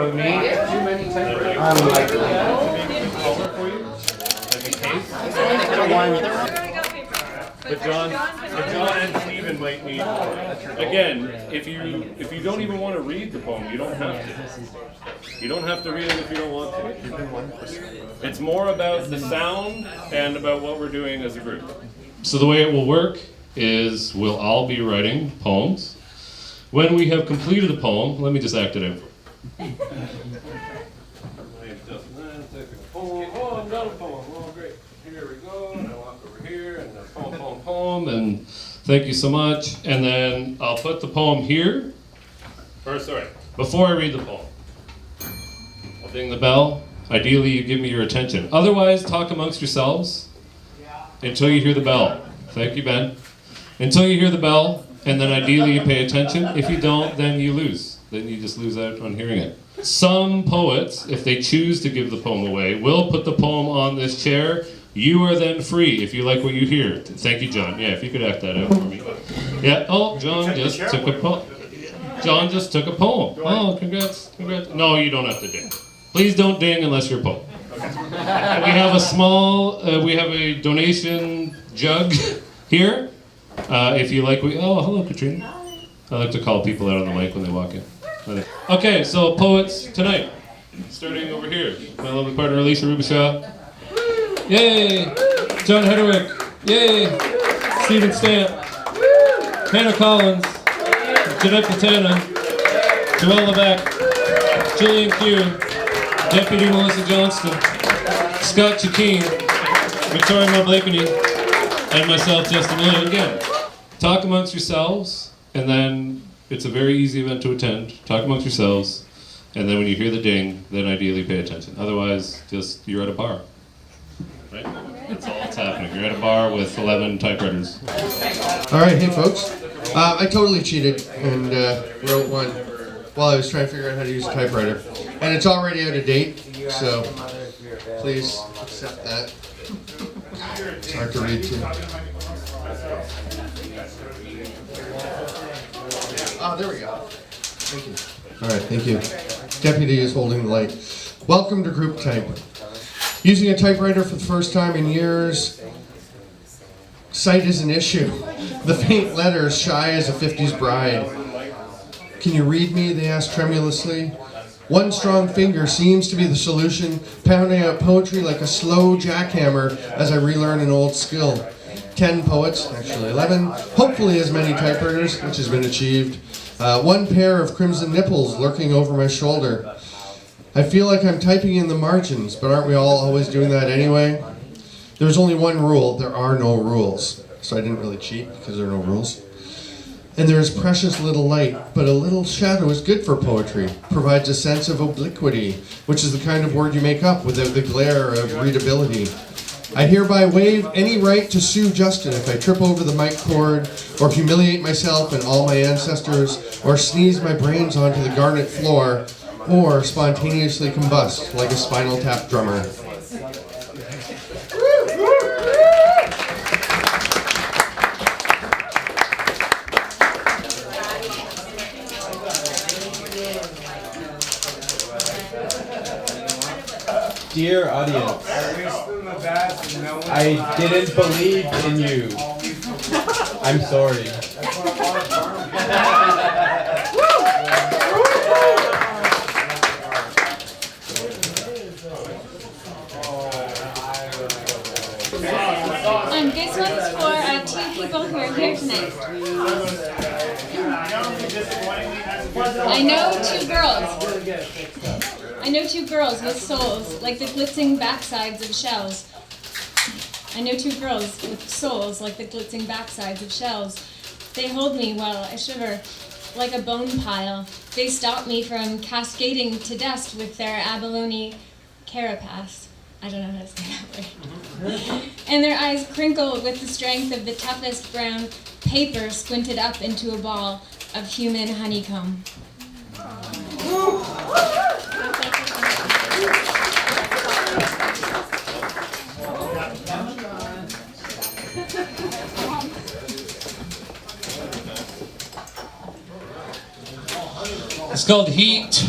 For me, too many typewriters. But John and Stephen might need. Again, if you don't even want to read the poem, you don't have to. You don't have to read it if you don't want to. It's more about the sound and about what we're doing as a group. So the way it will work is we'll all be writing poems. When we have completed a poem, let me just act it out. Oh, I'm done a poem. Oh, great. Here we go. And I walk over here and poem, and thank you so much. And then I'll put the poem here. Before I read the poem, I'll ding the bell. Ideally, you give me your attention. Otherwise, talk amongst yourselves until you hear the bell. Thank you, Ben. Until you hear the bell, and then ideally you pay attention. If you don't, then you lose. Then you just lose out on hearing it. Some poets, if they choose to give the poem away, will put the poem on this chair. You are then free if you like what you hear. Thank you, John. Yeah, if you could act that out for me. Yeah. Oh, John just took a poem. John just took a poem. Oh, congrats. No, you don't have to ding. Please don't ding unless you're a poet. We have a small, we have a donation jug here. If you like, oh, hello, Katrina. I like to call people out on the mic when they walk in. Okay, so poets tonight. Starting over here. My lovely partner, Alicia Rubishaw. Yay! John Hedderwick. Yay! Stephen Stamp. Hannah Collins. Jeanette Patana. Joelle Levesque. Jillian Q. Deputy Melissa Johnston. Scott Chakeen. Victoria Mulblakeney. And myself, Justin Miller. Again, talk amongst yourselves, and then it's a very easy event to attend. Talk amongst yourselves, and then when you hear the ding, then ideally pay attention. Otherwise, just you're at a bar. Right? That's all that's happening. You're at a bar with 11 typewriters. All right, hey folks. I totally cheated and wrote one while I was trying to figure out how to use a typewriter. And it's already out of date, so please accept that. It's hard to read too. Oh, there we go. Thank you. All right, thank you. Deputy is holding the light. Welcome to group type. Using a typewriter for the first time in years, sight is an issue. The faint letters, shy as a 50s bride. Can you read me? They ask tremulously. One strong finger seems to be the solution, pounding out poetry like a slow jackhammer as I relearn an old skill. 10 poets, actually 11, hopefully as many typewriters, which has been achieved. One pair of crimson nipples lurking over my shoulder. I feel like I'm typing in the margins, but aren't we all always doing that anyway? There's only one rule, there are no rules. So I didn't really cheat because there are no rules. And there is precious little light, but a little shadow is good for poetry. Provides a sense of obliquity, which is the kind of word you make up without the glare of readability. I hereby waive any right to sue Justin if I trip over the mic cord, or humiliate myself and all my ancestors, or sneeze my brains onto the Garnet floor, or spontaneously combust like a Spinal Tap drummer. Dear audience, I didn't believe in you. I'm sorry. This one's for two people who are here tonight. I know two girls with souls like the glitzing backsides of shells. They hold me while I shiver like a bone pile. They stop me from cascading to dust with their abalone carapace. I don't know how to say that word. And their eyes crinkle with the strength of the toughest brown paper squinted up into a ball of human honeycomb. It's called Heat.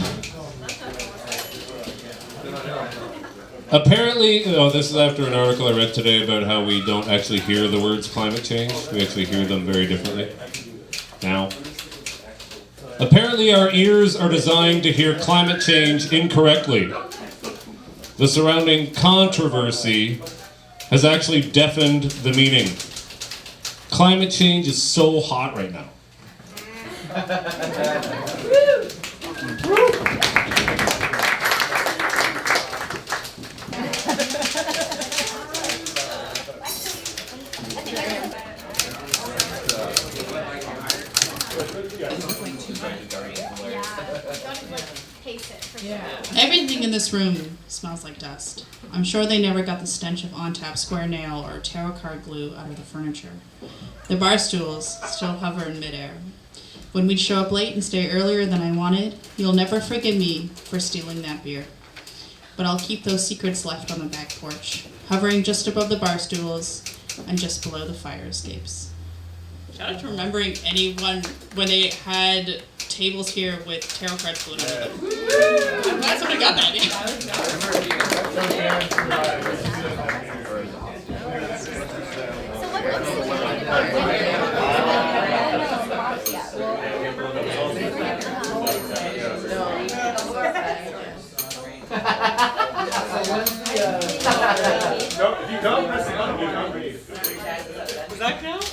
Apparently, this is after an article I read today about how we don't actually hear the words climate change. We actually hear them very differently now. Apparently, our ears are designed to hear climate change incorrectly. The surrounding controversy has actually deafened the meaning. Climate change is so hot right now. Everything in this room smells like dust. I'm sure they never got the stench of on-tap square nail or tarot card glue out of the furniture. The bar stools still hover in midair. When we'd show up late and stay earlier than I wanted, you'll never forgive me for stealing that beer. But I'll keep those secrets left on the back porch, hovering just above the bar stools and just below the fire escapes. Shout out to remembering anyone when they had tables here with tarot cards glued under them. I'm glad somebody got that. If you don't press the button, you don't read. Does that count?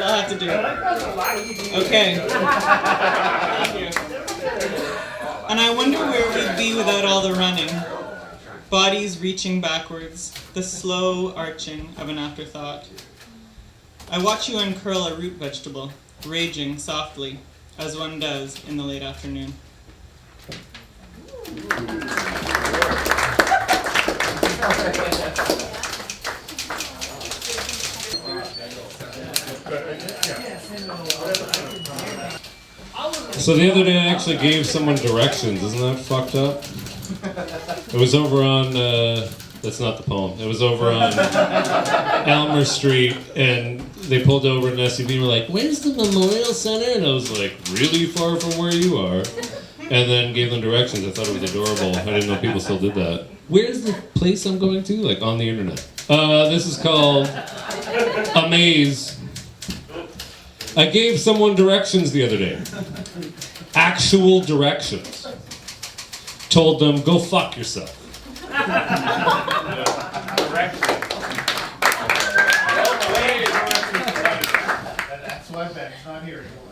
I'll have to do it. Okay. Thank you. And I wonder where we'd be without all the running. Bodies reaching backwards, the slow arching of an afterthought. I watch you uncurl a root vegetable, raging softly, as one does in the late afternoon. So the other day I actually gave someone directions. Isn't that fucked up? It was over on, that's not the poem. It was over on Elmer Street, and they pulled over in an SUV and were like, "Where's the Memorial Center?" And I was like, "Really far from where you are." And then gave them directions. I thought it was adorable. I didn't know people still did that. Where's the place I'm going to? Like on the internet. This is called A Maze. I gave someone directions the other day. Actual directions. Told them, go fuck yourself. That's why Ben's not here anymore.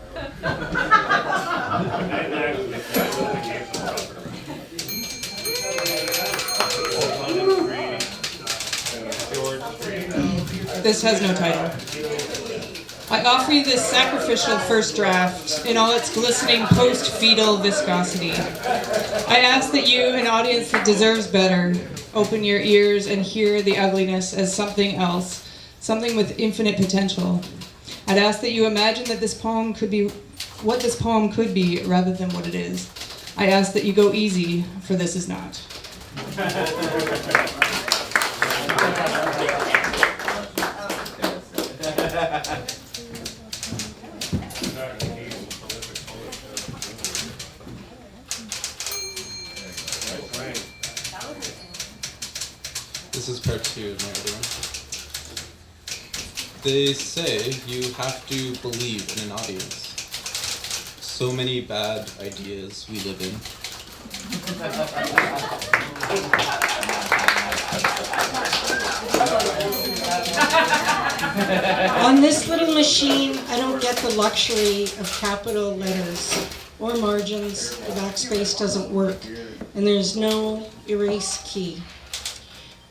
This has no title. I offer you this sacrificial first draft in all its glistening post-fetal viscosity. I ask that you, an audience that deserves better, open your ears and hear the ugliness as something else, something with infinite potential. I'd ask that you imagine that this poem could be what this poem could be rather than what it is. I ask that you go easy, for this is not. This is part 2 of my other one. They say you have to believe in an audience. So many bad ideas we live in. On this little machine, I don't get the luxury of capital letters or margins. The backspace doesn't work, and there's no erase key.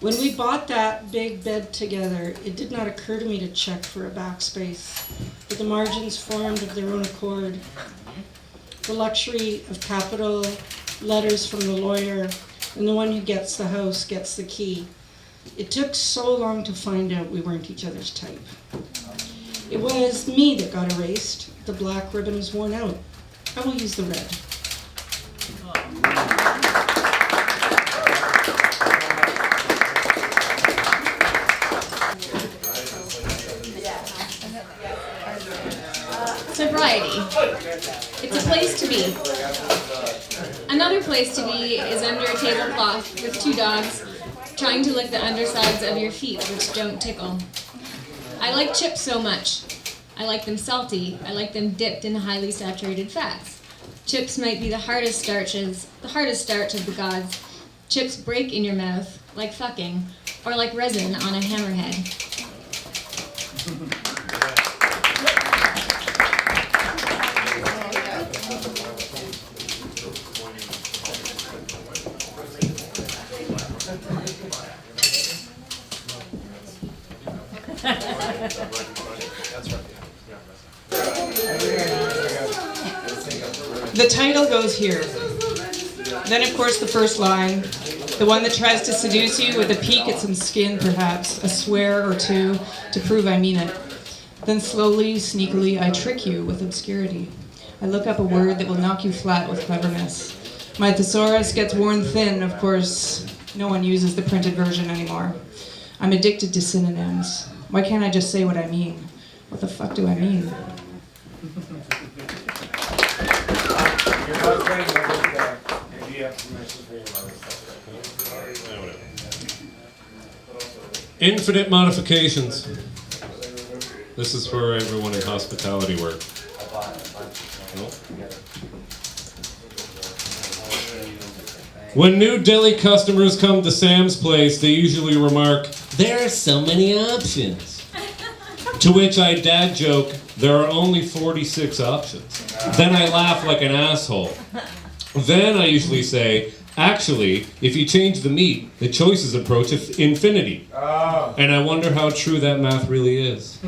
When we bought that big bed together, it did not occur to me to check for a backspace, but the margins formed of their own accord. The luxury of capital letters from the lawyer, and the one who gets the house gets the key. It took so long to find out we weren't each other's type. It was me that got erased. The black ribbons worn out. I will use the red. Sobriety. It's a place to be. I'm Another place to be is under a tablecloth with two dogs trying to lick the undersides of your feet, which don't tickle. I like chips so much. I like them salty. I like them dipped in highly saturated fats. Chips might be the hardest starch of the gods. Chips break in your mouth, like fucking, or like resin on a hammerhead. The title goes here. Then, of course, the first line, the one that tries to seduce you with a peek at some skin, perhaps, a swear or two to prove I mean it. Then slowly, sneakily, I trick you with obscurity. I look up a word that will knock you flat with cleverness. My thesaurus gets worn thin, of course. No one uses the printed version anymore. I'm addicted to synonyms. Why can't I just say what I mean? What the fuck do I mean? Infinite modifications. This is for everyone in hospitality work. When new deli customers come to Sam's Place, they usually remark, "There are so many options." To which I dad joke, "There are only 46 options." Then I laugh like an asshole. Then I usually say, "Actually, if you change the meat, the choices approach infinity." And I wonder how true that math really is.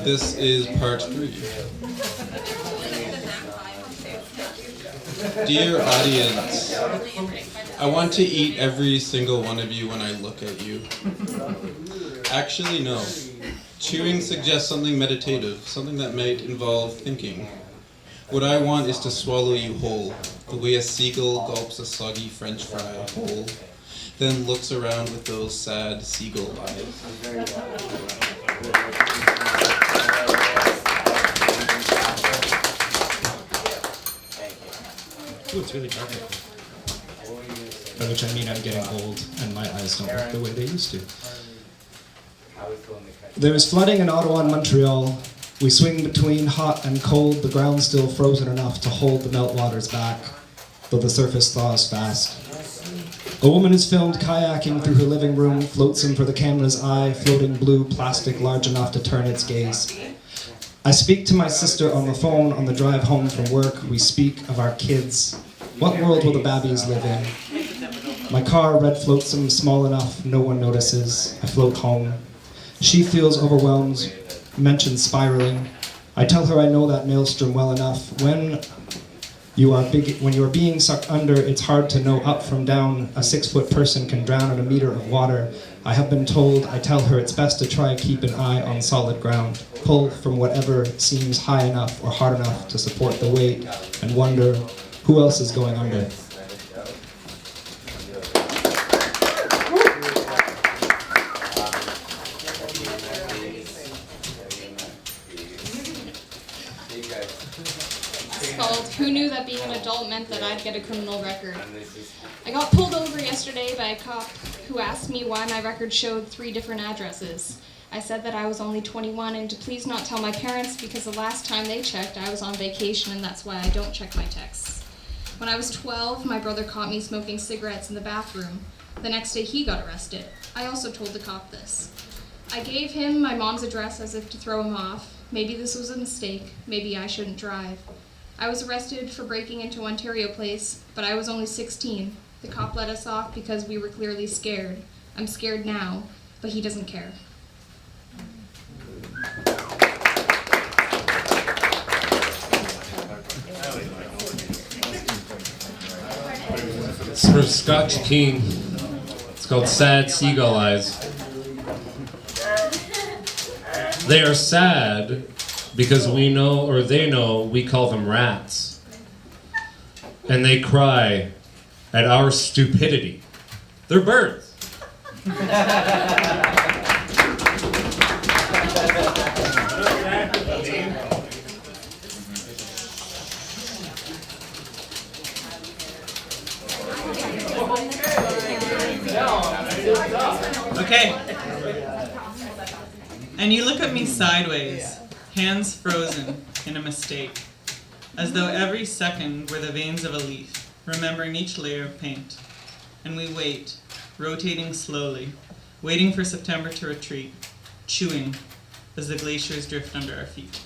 This is part 3. Dear audience, I want to eat every single one of you when I look at you. Actually, no. Chewing suggests something meditative, something that might involve thinking. What I want is to swallow you whole, the way a seagull gulps a soggy French fry whole, then looks around with those sad seagull eyes. Ooh, it's really dark. By which I mean I'm getting old and my eyes don't work the way they used to. There is flooding in Ottawa and Montreal. We swing between hot and cold, the ground still frozen enough to hold the meltwaters back, though the surface thaws fast. A woman is filmed kayaking through her living room, flotsam for the camera's eye, floating blue plastic large enough to turn its gaze. I speak to my sister on the phone on the drive home from work. We speak of our kids. What world will the babbies live in? My car, red flotsam, small enough, no one notices. I float home. She feels overwhelmed, mentions spiraling. I tell her I know that maelstrom well enough. When you are being sucked under, it's hard to know up from down. A 6-foot person can drown in a meter of water. I have been told, I tell her it's best to try keep an eye on solid ground. Pull from whatever seems high enough or hard enough to support the weight and wonder who else is going under. Called Who Knew That Being an Adult Meant That I'd Get a Criminal Record. I got pulled over yesterday by a cop who asked me why my record showed 3 different addresses. I said that I was only 21 and to please not tell my parents because the last time they checked I was on vacation and that's why I don't check my texts. When I was 12, my brother caught me smoking cigarettes in the bathroom. The next day he got arrested. I also told the cop this. I gave him my mom's address as if to throw him off. Maybe this was a mistake. Maybe I shouldn't drive. I was arrested for breaking into Ontario Place, but I was only 16. The cop let us off because we were clearly scared. I'm scared now, but he doesn't care. It's for Scott Keane. It's called Sad Seagull Eyes. They are sad because we know, or they know, we call them rats. And they cry at our stupidity. They're birds. Okay. And you look at me sideways, hands frozen in a mistake, as though every second were the veins of a leaf, remembering each layer of paint. And we wait, rotating slowly, waiting for September to retreat, chewing as the glaciers drift under our feet.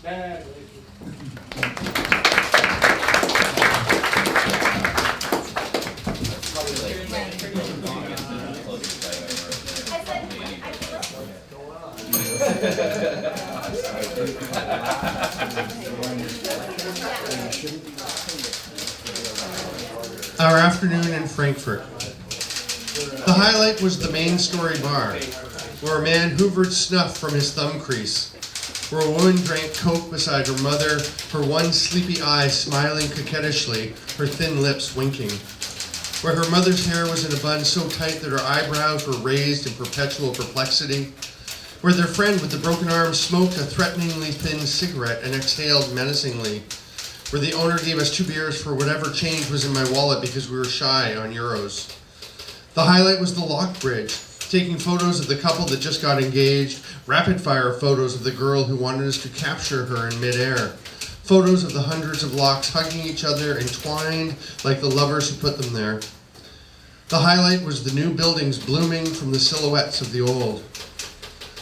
Our afternoon in Frankfurt. The highlight was the main story bar, where a man hoovered snuff from his thumb crease, where a woman drank Coke beside her mother, her one sleepy eye smiling coquettishly, her thin lips winking, where her mother's hair was in a bun so tight that her eyebrows were raised in perpetual perplexity, where their friend with the broken arm smoked a threateningly thin cigarette and exhaled menacingly, where the owner gave us 2 beers for whatever change was in my wallet because we were shy on euros. The highlight was the lock bridge, taking photos of the couple that just got engaged, rapid-fire photos of the girl who wanted us to capture her in midair, photos of the hundreds of locks hugging each other, entwined like the lovers who put them there. The highlight was the new buildings blooming from the silhouettes of the old.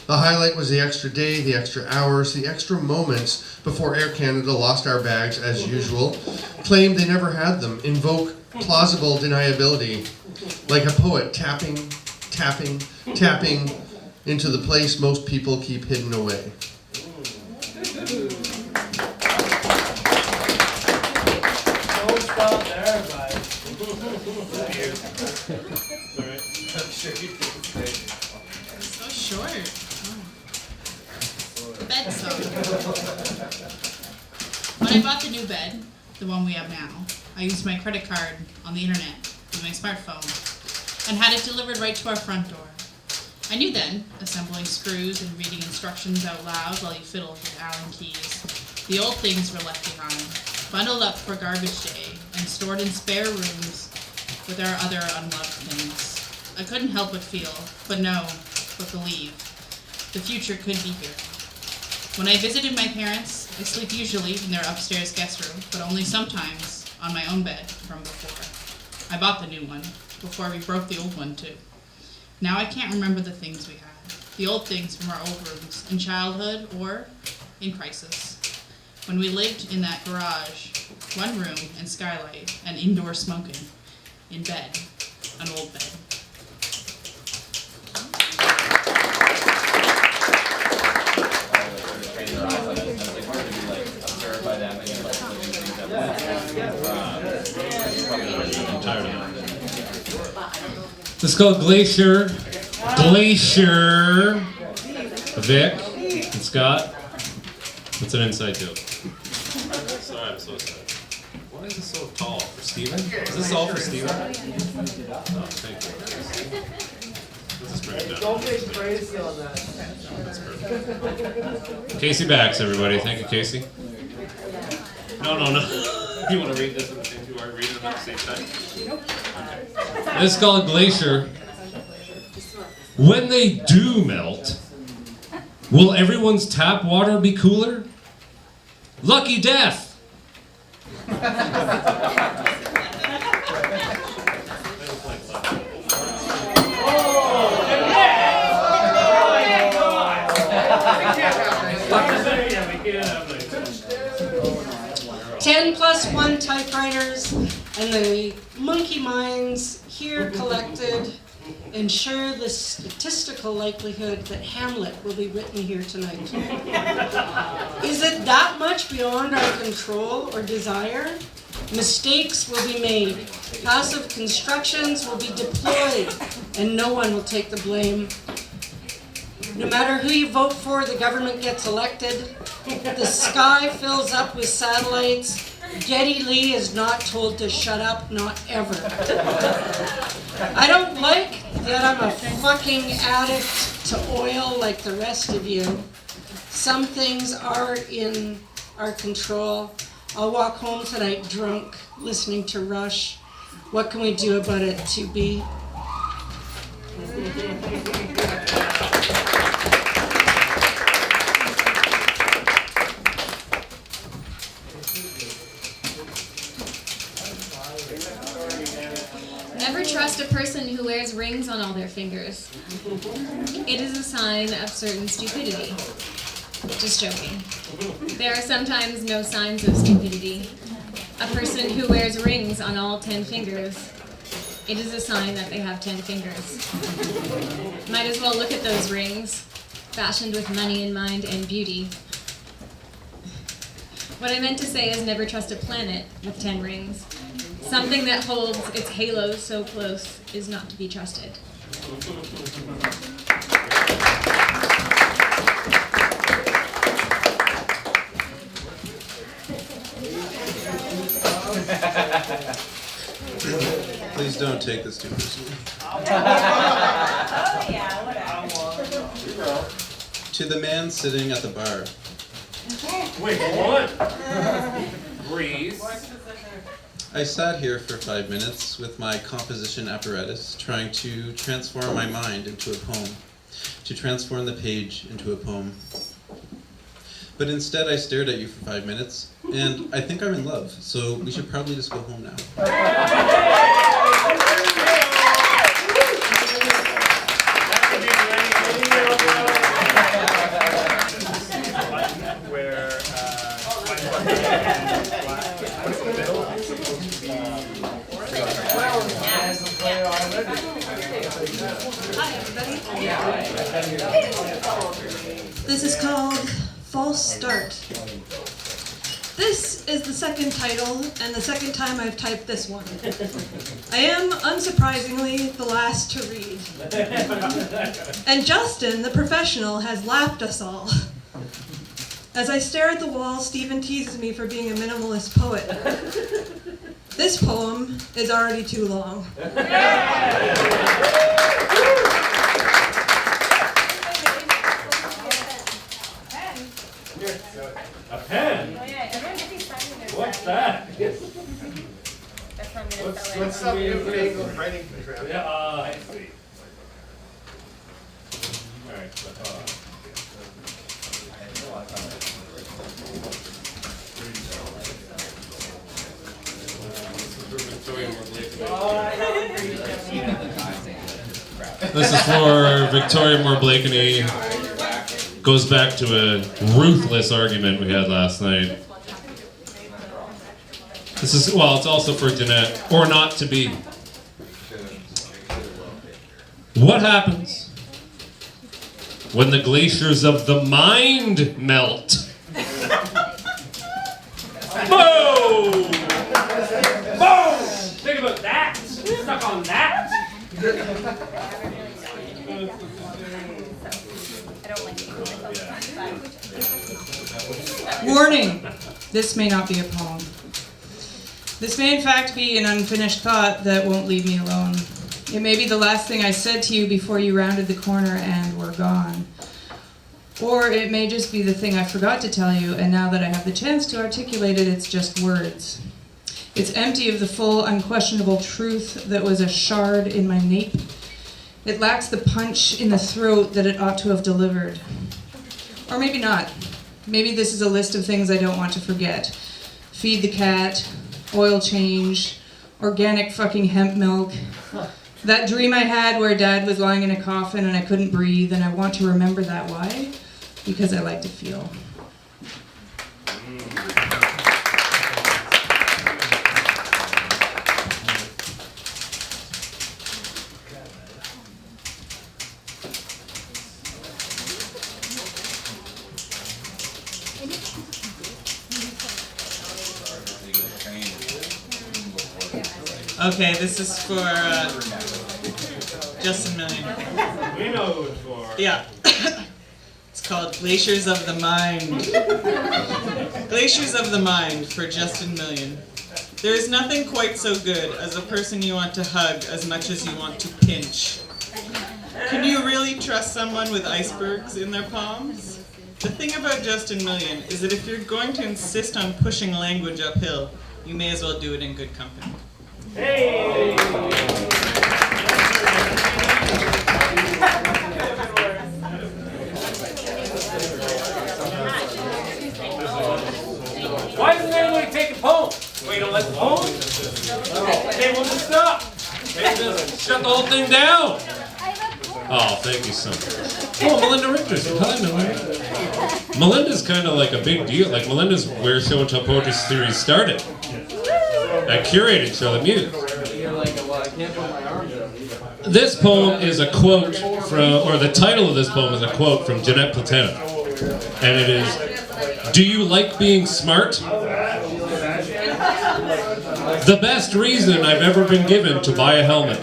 The highlight was the extra day, the extra hours, the extra moments before Air Canada lost our bags as usual, claimed they never had them, invoke plausible deniability, like a poet tapping, tapping, tapping into the place most people keep hidden away. Don't stop there, bud. So short. Bed song. When I bought the new bed, the one we have now, I used my credit card on the internet with my smartphone and had it delivered right to our front door. I knew then, assembling screws and reading instructions out loud while you fiddled with Allen keys, the old things were left behind, bundled up for garbage day and stored in spare rooms with our other unloved things. I couldn't help but feel, but know, but believe, the future could be here. When I visited my parents, I sleep usually in their upstairs guest room, but only sometimes on my own bed from before. I bought the new one, before we broke the old one too. Now I can't remember the things we had, the old things from our old rooms, in childhood or in crisis. When we lived in that garage, one room and skylight, and indoor smoking, in bed, an old bed. This is called Glacier. Glacier. Vic and Scott. What's an inside joke? Sorry, I'm so sorry. Why is this so tall? For Steven? Is this all for Steven? Oh, thank you. Let's just bring it down. Don't make crazy on that. That's perfect. Casey Backs, everybody. Thank you, Casey. No. You want to read this and you are reading them at the same time? Okay. This is called Glacier. When they do melt, will everyone's tap water be cooler? Lucky death! Ten plus one typewriters and the monkey minds here collected ensure the statistical likelihood that Hamlet will be written here tonight. Is it that much beyond our control or desire? Mistakes will be made. Passive constructions will be deployed, and no one will take the blame. No matter who you vote for, the government gets elected. The sky fills up with satellites. Geddy Lee is not told to shut up, not ever. I don't like that I'm a fucking addict to oil like the rest of you. Some things are in our control. I'll walk home tonight drunk, listening to Rush. What can we do about it, 2B? Never trust a person who wears rings on all their fingers. It is a sign of certain stupidity. Just joking. There are sometimes no signs of stupidity. A person who wears rings on all 10 fingers, it is a sign that they have 10 fingers. Might as well look at those rings, fashioned with money in mind and beauty. What I meant to say is never trust a planet with 10 rings. Something that holds its halo so close is not to be trusted. Please don't take this too personally. To the man sitting at the bar. Wait, what? Breeze. I sat here for 5 minutes with my composition apparatus, trying to transform my mind into a poem, to transform the page into a poem. But instead I stared at you for 5 minutes, and I think I'm in love, so we should probably just go home now. Hi, everybody. This is called False Start. This is the second title, and the second time I've typed this one. I am, unsurprisingly, the last to read. And Justin, the professional, has laughed us all. As I stare at the wall, Stephen teases me for being a minimalist poet. This poem is already too long. A pen? What's that? What's some new writing contraption? Yeah, I see. Alright, This is for Victoria Moore Blakeney. Goes back to a ruthless argument we had last night. This is, well, it's also for Jeanette, or not to be. What happens when the glaciers of the mind melt? Boom! Boom! Think about that! Stuck on that! Warning! This may not be a poem. This may in fact be an unfinished thought that won't leave me alone. It may be the last thing I said to you before you rounded the corner and were gone. Or it may just be the thing I forgot to tell you, and now that I have the chance to articulate it, it's just words. It's empty of the full, unquestionable truth that was a shard in my nape. It lacks the punch in the throat that it ought to have delivered. Or maybe not. Maybe this is a list of things I don't want to forget. Feed the cat, oil change, organic fucking hemp milk. That dream I had where Dad was lying in a coffin and I couldn't breathe, and I want to remember that. Why? Because I like to feel. Okay, this is for Justin Million. We know who it's for. Yeah. It's called Glaciers of the Mind. Glaciers of the Mind for Justin Million. There is nothing quite so good as a person you want to hug as much as you want to pinch. Can you really trust someone with icebergs in their palms? The thing about Justin Million is that if you're going to insist on pushing language uphill, you may as well do it in good company. Hey! Why doesn't anybody take a poem? Wait, don't let the poem? Okay, we'll just stop. Shut the whole thing down. Oh, thank you so much. Oh, Melinda Richardson. Hi, Melinda. Melinda's kind of like a big deal. Like, Melinda's where Show and Tell Poetry Series started. I curated Charlotte Muse. This poem is a quote from, or the title of this poem is a quote from Jeanette Platano. And it is, "Do you like being smart? The best reason I've ever been given to buy a helmet."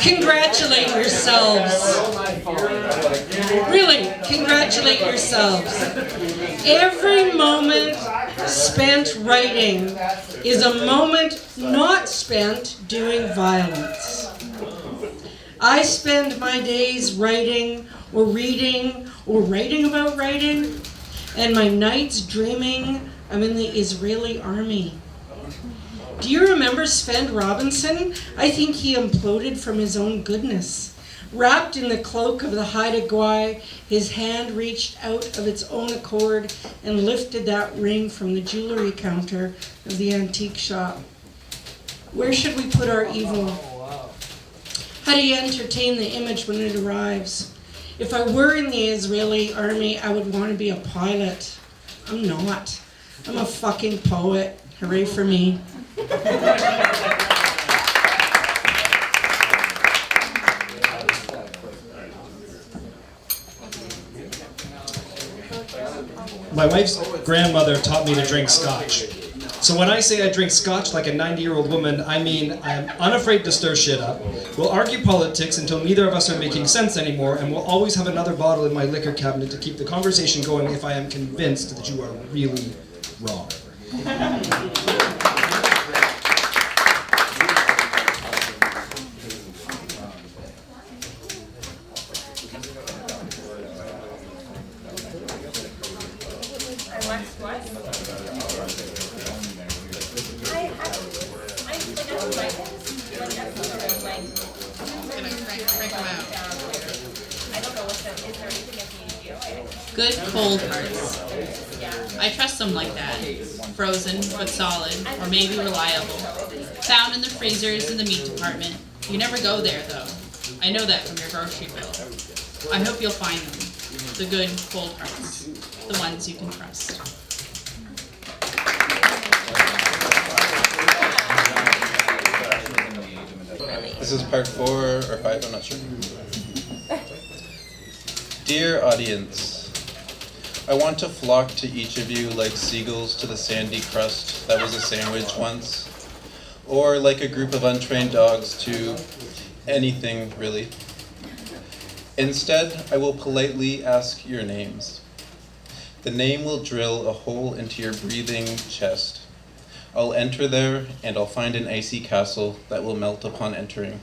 Congratulate yourselves. Really, congratulate yourselves. Every moment spent writing is a moment not spent doing violence. I spend my days writing or reading or writing about writing, and my nights dreaming I'm in the Israeli army. Do you remember Sven Robinson? I think he imploded from his own goodness. Wrapped in the cloak of the Haida Gwaii, his hand reached out of its own accord and lifted that ring from the jewelry counter of the antique shop. Where should we put our evil? How do you entertain the image when it arrives? If I were in the Israeli army, I would want to be a pilot. I'm not. I'm a fucking poet. Hooray for me. My wife's grandmother taught me to drink scotch. So when I say I drink scotch like a 90-year-old woman, I mean I'm unafraid to stir shit up. We'll argue politics until neither of us are making sense anymore, and we'll always have another bottle in my liquor cabinet to keep the conversation going if I am convinced that you are really wrong. Good cold hearts. I trust them like that. Frozen, but solid, or maybe reliable. Found in the freezers in the meat department. You never go there, though. I know that from your grocery bill. I hope you'll find them. The good cold hearts. The ones you can trust. This is part 4 or 5, I'm not sure. Dear audience, I want to flock to each of you like seagulls to the sandy crust that was a sandwich once, or like a group of untrained dogs to anything, really. Instead, I will politely ask your names. The name will drill a hole into your breathing chest. I'll enter there, and I'll find an icy castle that will melt upon entering.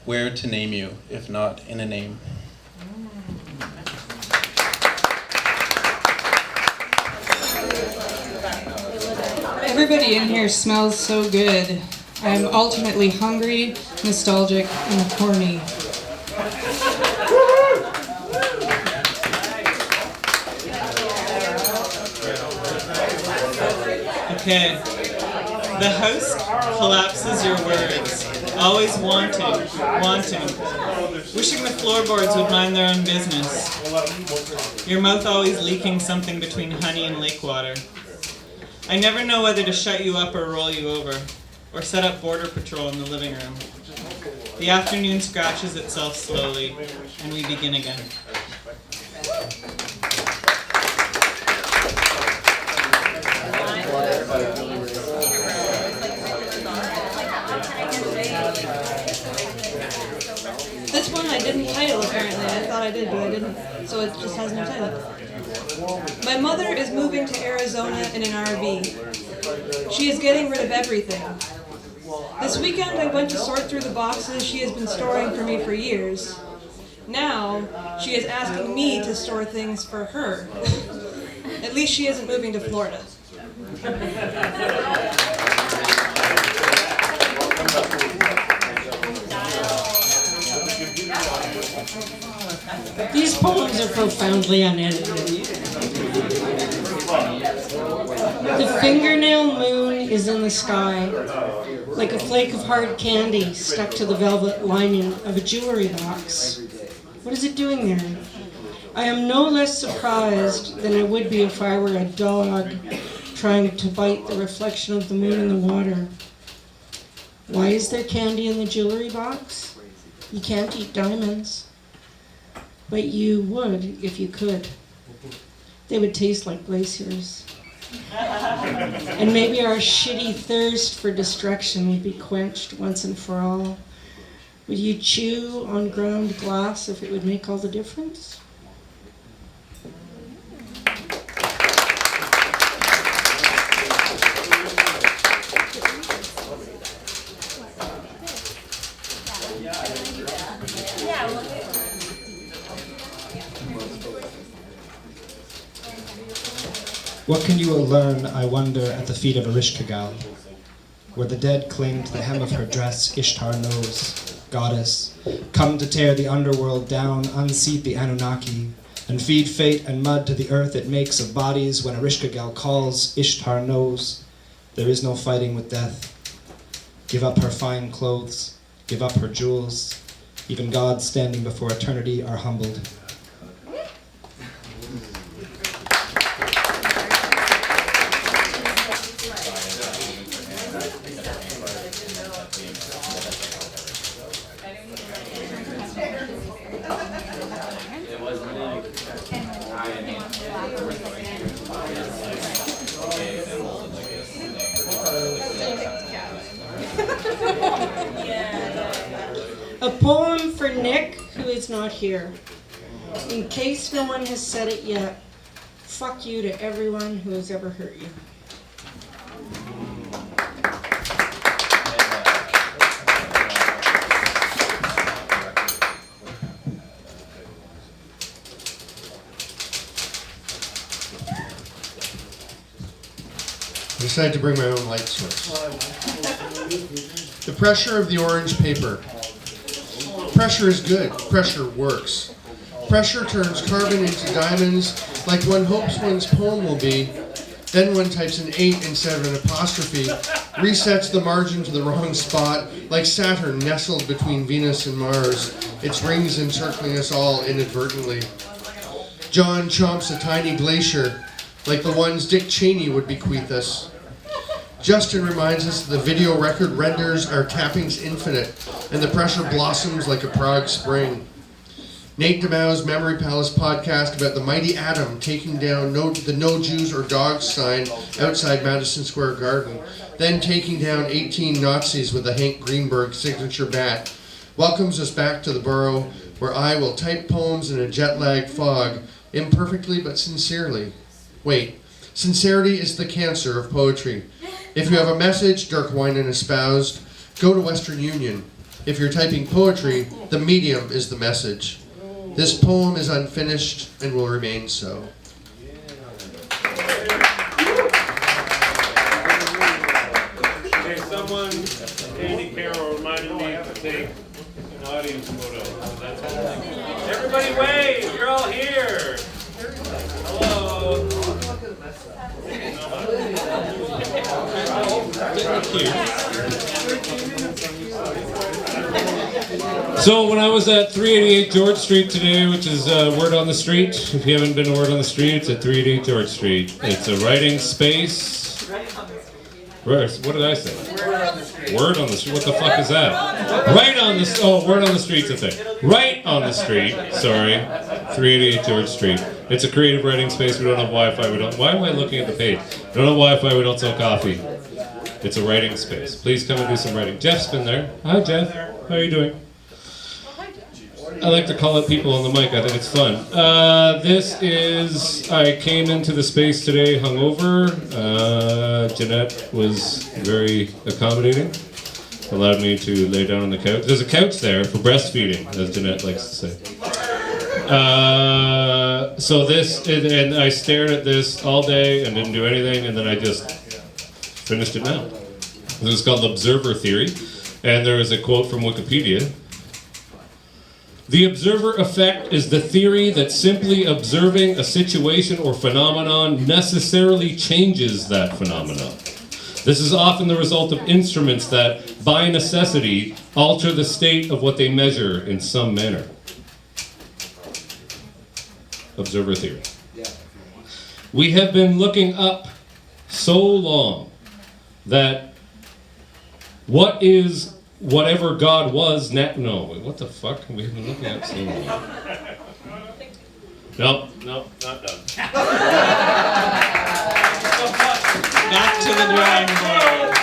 Where to name you, if not in a name? Everybody in here smells so good. I'm ultimately hungry, nostalgic, and horny. Okay. The host collapses your words. Always wanting. Wishing the floorboards would mind their own business. Your mouth always leaking something between honey and lake water. I never know whether to shut you up or roll you over, or set up border patrol in the living room. The afternoon scratches itself slowly, and we begin again. This one I didn't title apparently. I thought I did, but I didn't. So it just has no title. My mother is moving to Arizona in an RV. She is getting rid of everything. This weekend I went to sort through the boxes she has been storing for me for years. Now, she is asking me to store things for her. At least she isn't moving to Florida. These poems are profoundly unedited. The fingernail moon is in the sky, like a flake of hard candy stuck to the velvet lining of a jewelry box. What is it doing there? I am no less surprised than I would be if I were a dog trying to bite the reflection of the moon in the water. Why is there candy in the jewelry box? You can't eat diamonds. But you would if you could. They would taste like glaciers. And maybe our shitty thirst for destruction would be quenched once and for all. Would you chew on ground glass if it would make all the difference? What can you learn, I wonder, at the feet of Erishkigal, where the dead cling to the hem of her dress, Ishtar knows, goddess, come to tear the underworld down, unseat the Anunnaki, and feed fate and mud to the earth it makes of bodies. When Erishkigal calls, Ishtar knows, there is no fighting with death. Give up her fine clothes, give up her jewels, even gods standing before eternity are humbled. A poem for Nick, who is not here. In case no one has said it yet, fuck you to everyone who has ever hurt you. I decided to bring my own light source. The pressure of the orange paper. Pressure is good. Pressure works. Pressure turns carbon into diamonds like one hopes one's poem will be. Then one types an 8 instead of an apostrophe, resets the margin to the wrong spot, like Saturn nestled between Venus and Mars, its rings encircling us all inadvertently. John chomps a tiny glacier, like the ones Dick Cheney would bequeath us. Justin reminds us that the video record renders our tappings infinite, and the pressure blossoms like a Prague spring. Nate DeMau's Memory Palace podcast about the mighty atom taking down the No Jews or Dogs sign outside Madison Square Garden, then taking down 18 Nazis with the Hank Greenberg signature bat, welcomes us back to the borough where I will type poems in a jet-lagged fog, imperfectly but sincerely. Wait, sincerity is the cancer of poetry. If you have a message, Dirk Winan espoused, go to Western Union. If you're typing poetry, the medium is the message. This poem is unfinished and will remain so. Okay, someone, Andy Carroll reminded me to take an audience photo. That's all. Everybody wave, you're all here. Hello. So when I was at 388 George Street today, which is Word on the Street, if you haven't been to Word on the Street, it's at 388 George Street. It's a writing space. What did I say? Word on the Street. What the fuck is that? Right on the. Oh, Word on the Street's a thing. Right on the street. Sorry, 388 George Street. It's a creative writing space. We don't have Wi-Fi. Why am I looking at the page? We don't have Wi-Fi. We don't sell coffee. It's a writing space. Please come and do some writing. Jeff's been there. Hi, Jeff. How are you doing? I like to call up people on the mic. I think it's fun. I came into the space today hungover. Jeanette was very accommodating. Allowed me to lay down on the couch. There's a couch there for breastfeeding, as Jeanette likes to say. And I stared at this all day and didn't do anything, and then I just finished it now. This is called observer theory, and there is a quote from Wikipedia. The observer effect is the theory that simply observing a situation or phenomenon necessarily changes that phenomenon. This is often the result of instruments that, by necessity, alter the state of what they measure in some manner. Observer theory. We have been looking up so long that what is whatever God was no, wait, what the fuck? We have been looking up so long. No, not done. Back to the drawing board.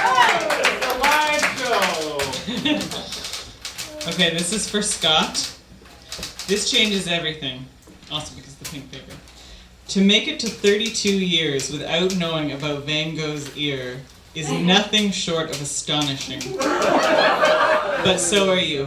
Okay, this is for Scott. This changes everything. Also because of the pink paper. To make it to 32 years without knowing about Van Gogh's ear is nothing short of astonishing. But so are you.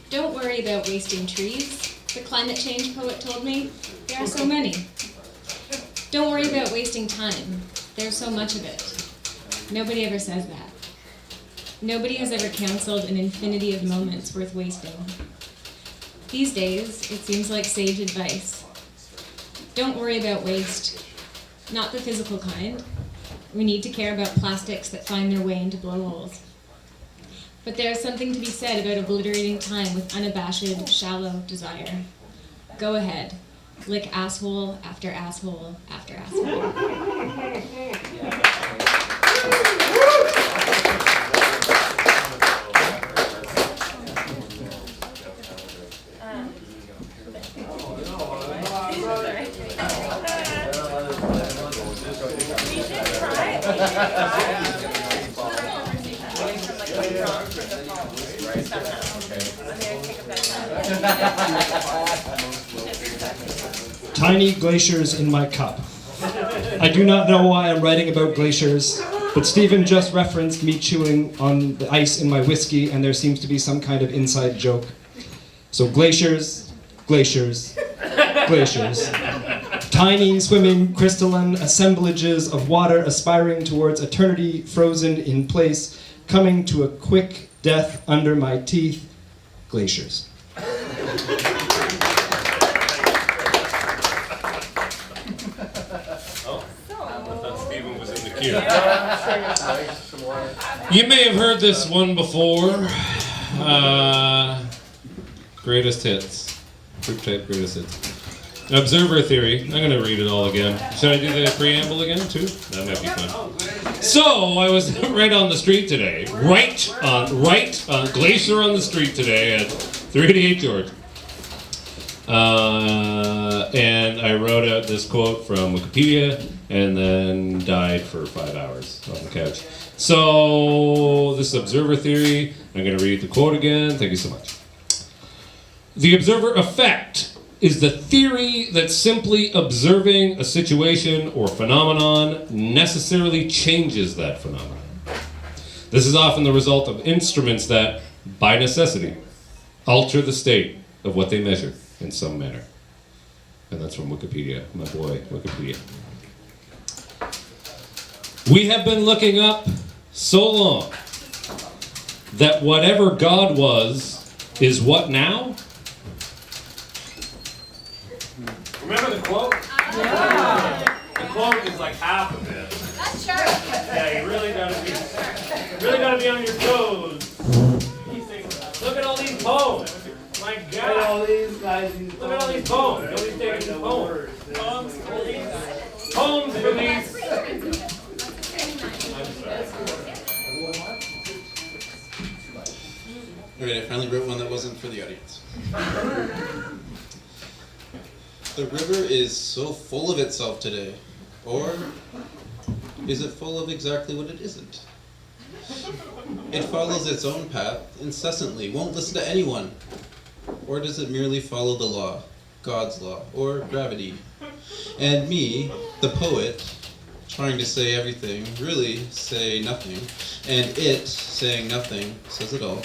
Don't worry about wasting trees, the climate change poet told me. There are so many. Don't worry about wasting time. There's so much of it. Nobody ever says that. Nobody has ever counseled an infinity of moments worth wasting. These days, it seems like sage advice. Don't worry about waste. Not the physical kind. We need to care about plastics that find their way into blowholes. But there is something to be said about obliterating time with unabashed, shallow desire. Go ahead. Lick asshole after asshole after asshole. Tiny glaciers in my cup. I do not know why I'm writing about glaciers, but Stephen just referenced me chewing on the ice in my whiskey, and there seems to be some kind of inside joke. So glaciers, glaciers, glaciers. Tiny, swimming, crystalline assemblages of water aspiring towards eternity, frozen in place, coming to a quick death under my teeth. Glaciers. You may have heard this one before. Greatest hits. Group type greatest hits. Observer theory. I'm going to read it all again. Should I do the preamble again too? That might be fun. So I was right on the street today. Right on Glacier on the street today at 388 George. And I wrote out this quote from Wikipedia and then died for 5 hours on the couch. So this is observer theory. I'm going to read the quote again. Thank you so much. The observer effect is the theory that simply observing a situation or phenomenon necessarily changes that phenomenon. This is often the result of instruments that, by necessity, alter the state of what they measure in some manner. And that's from Wikipedia, my boy, Wikipedia. We have been looking up so long that whatever God was is what now? Remember the quote? Yeah. The quote is like half of it. That's sharp. Yeah, you really gotta be on your toes. Look at all these poems. My Look at God. all these guys. Look at all these poems. Nobody's taking the poems. Poems, release. Alright, I finally wrote one that wasn't for the audience. The river is so full of itself today. Or is it full of exactly what it isn't? It follows its own path incessantly, won't listen to anyone. Or does it merely follow the law, God's law, or gravity? And me, the poet, trying to say everything, really say nothing. And it, saying nothing, says it all.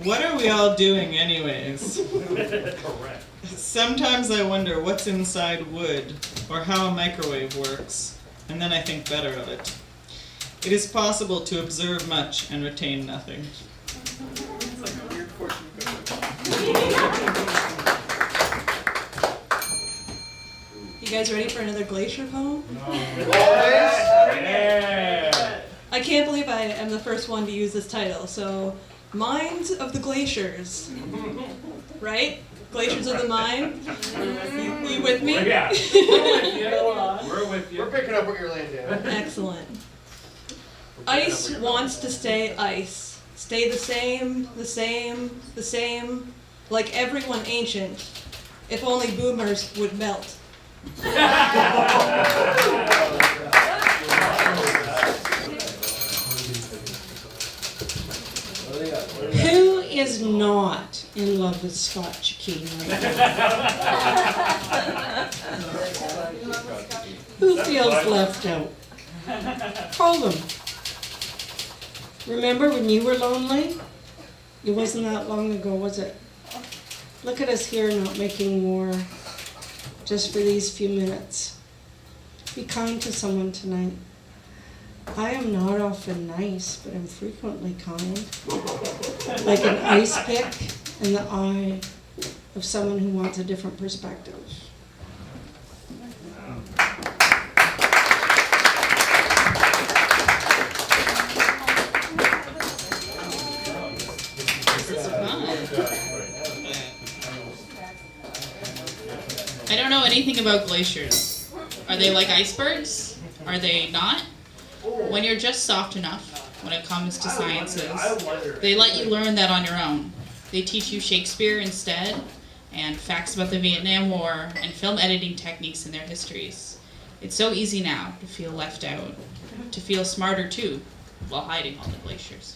What are we all doing anyways? Correct. Sometimes I wonder what's inside wood, or how a microwave works, and then I think better of it. It is possible to observe much and retain nothing. You guys ready for another glacier poem? Yeah. I can't believe I am the first one to use this title. So, Minds of the Glaciers. Right? Glaciers of the Mind? You with me? Yeah. We're with you. We're with you. We're picking up what you're laying down. Excellent. Ice wants to stay ice. Stay the same, the same, the same, like everyone ancient, if only boomers would melt. Who is not in love with Scott Chikeen right now? Who feels left out? Call them. Remember when you were lonely? It wasn't that long ago, was it? Look at us here not making war just for these few minutes. Be kind to someone tonight. I am not often nice, but I'm frequently kind. Like an ice pick in the eye of someone who wants a different perspective. I don't know anything about glaciers. Are they like icebergs? Are they not? When you're just soft enough, when it comes to sciences, they let you learn that on your own. They teach you Shakespeare instead, and facts about the Vietnam War, and film editing techniques in their histories. It's so easy now to feel left out, to feel smarter too, while hiding on the glaciers.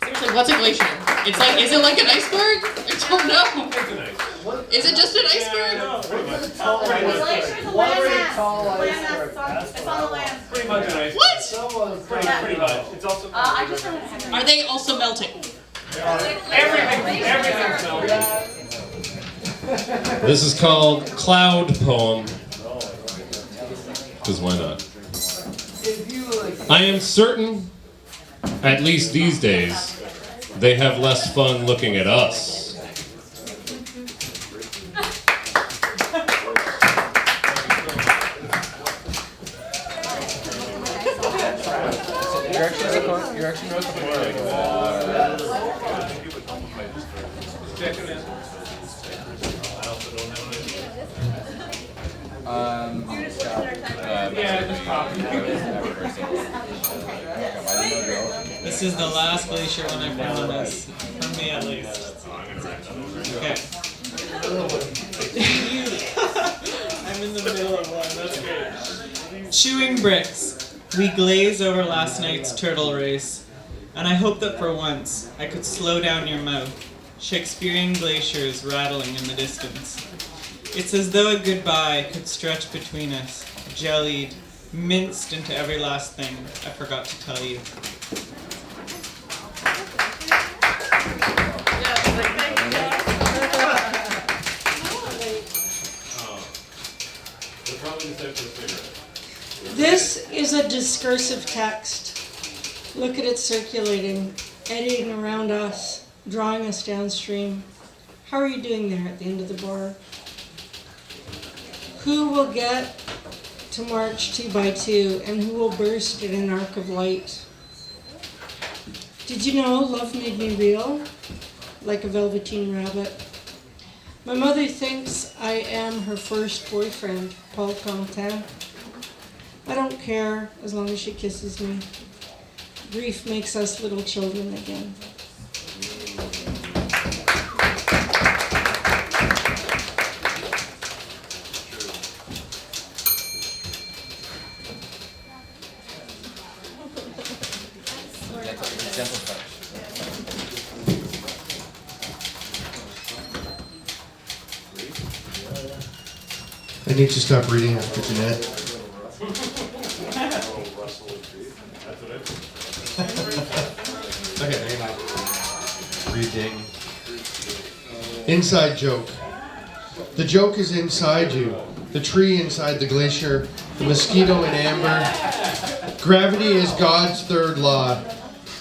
Seriously, what's a glacier? It's like, is it like an iceberg? I don't know. Is it just an iceberg? It's a landmass. It's on the land. Pretty much an ice. What? Pretty much. It's also. I just heard Are they also melting? Everything's melting. This is called Cloud Poem. Because why not? I am certain, at least these days, they have less fun looking at us. You're actually not This is the last glacier one I promise. For me at least. Okay. I'm in the middle of one, that's great. Chewing bricks. We glaze over last night's turtle race. And I hope that for once, I could slow down your mouth. Shakespearean glaciers rattling in the distance. It's as though a goodbye could stretch between us, jellied, minced into every last thing I forgot to tell you. This is a discursive text. Look at it circulating, eddying around us, drawing us downstream. How are you doing there at the end of the bar? Who will get to march 2 by 2, and who will burst in an arc of light? Did you know love made me real, like a velveteen rabbit? My mother thinks I am her first boyfriend, Paul Quentin. I don't care as long as she kisses me. Grief makes us little children again. I need to stop reading after Jeanette. Okay, hang on. Reading. Inside joke. The joke is inside you. The tree inside the glacier. The mosquito in amber. Gravity is God's third law.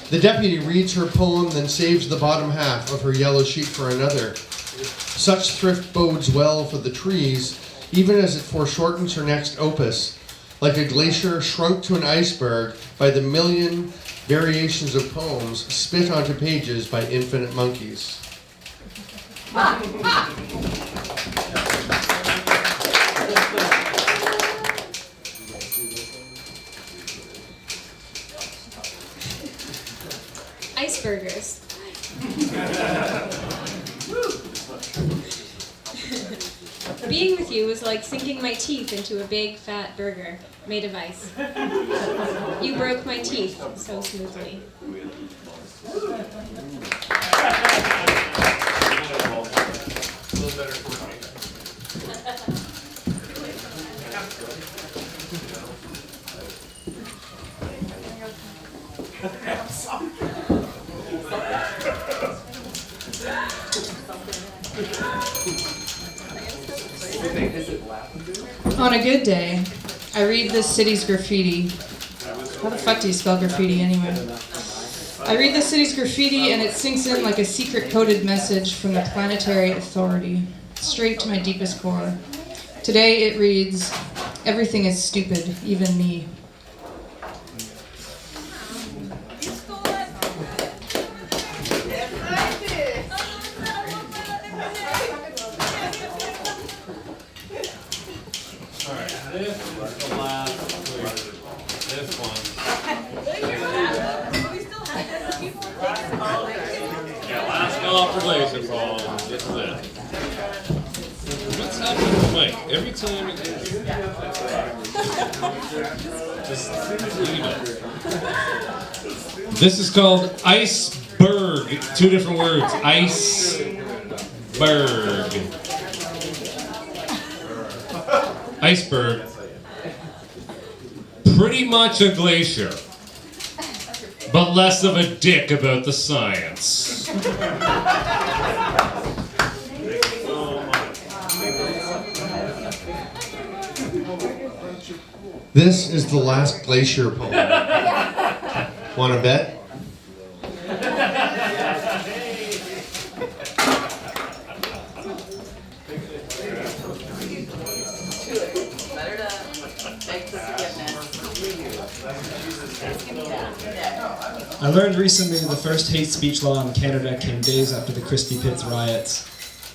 The deputy reads her poem, then saves the bottom half of her yellow sheet for another. Such thrift bodes well for the trees, even as it foreshortens her next opus, like a glacier shrunk to an iceberg by the million variations of poems spit onto pages by infinite monkeys. Iceburgers. Being with you was like sinking my teeth into a big, fat burger made of ice. You broke my teeth so smoothly. On a good day, I read this city's graffiti. How the fuck do you spell graffiti anyway? I read the city's graffiti and it sinks in like a secret coded message from the planetary authority, straight to my deepest core. Today it reads, "Everything is stupid, even me." What's happening with Mike? Every time it just leave it. This is called iceberg. 2 different words. Iceberg. Iceberg. Pretty much a glacier, but less of a dick about the science. This is the last glacier poem. Wanna bet? I learned recently the first hate speech law in Canada came days after the Christie Pitts riots.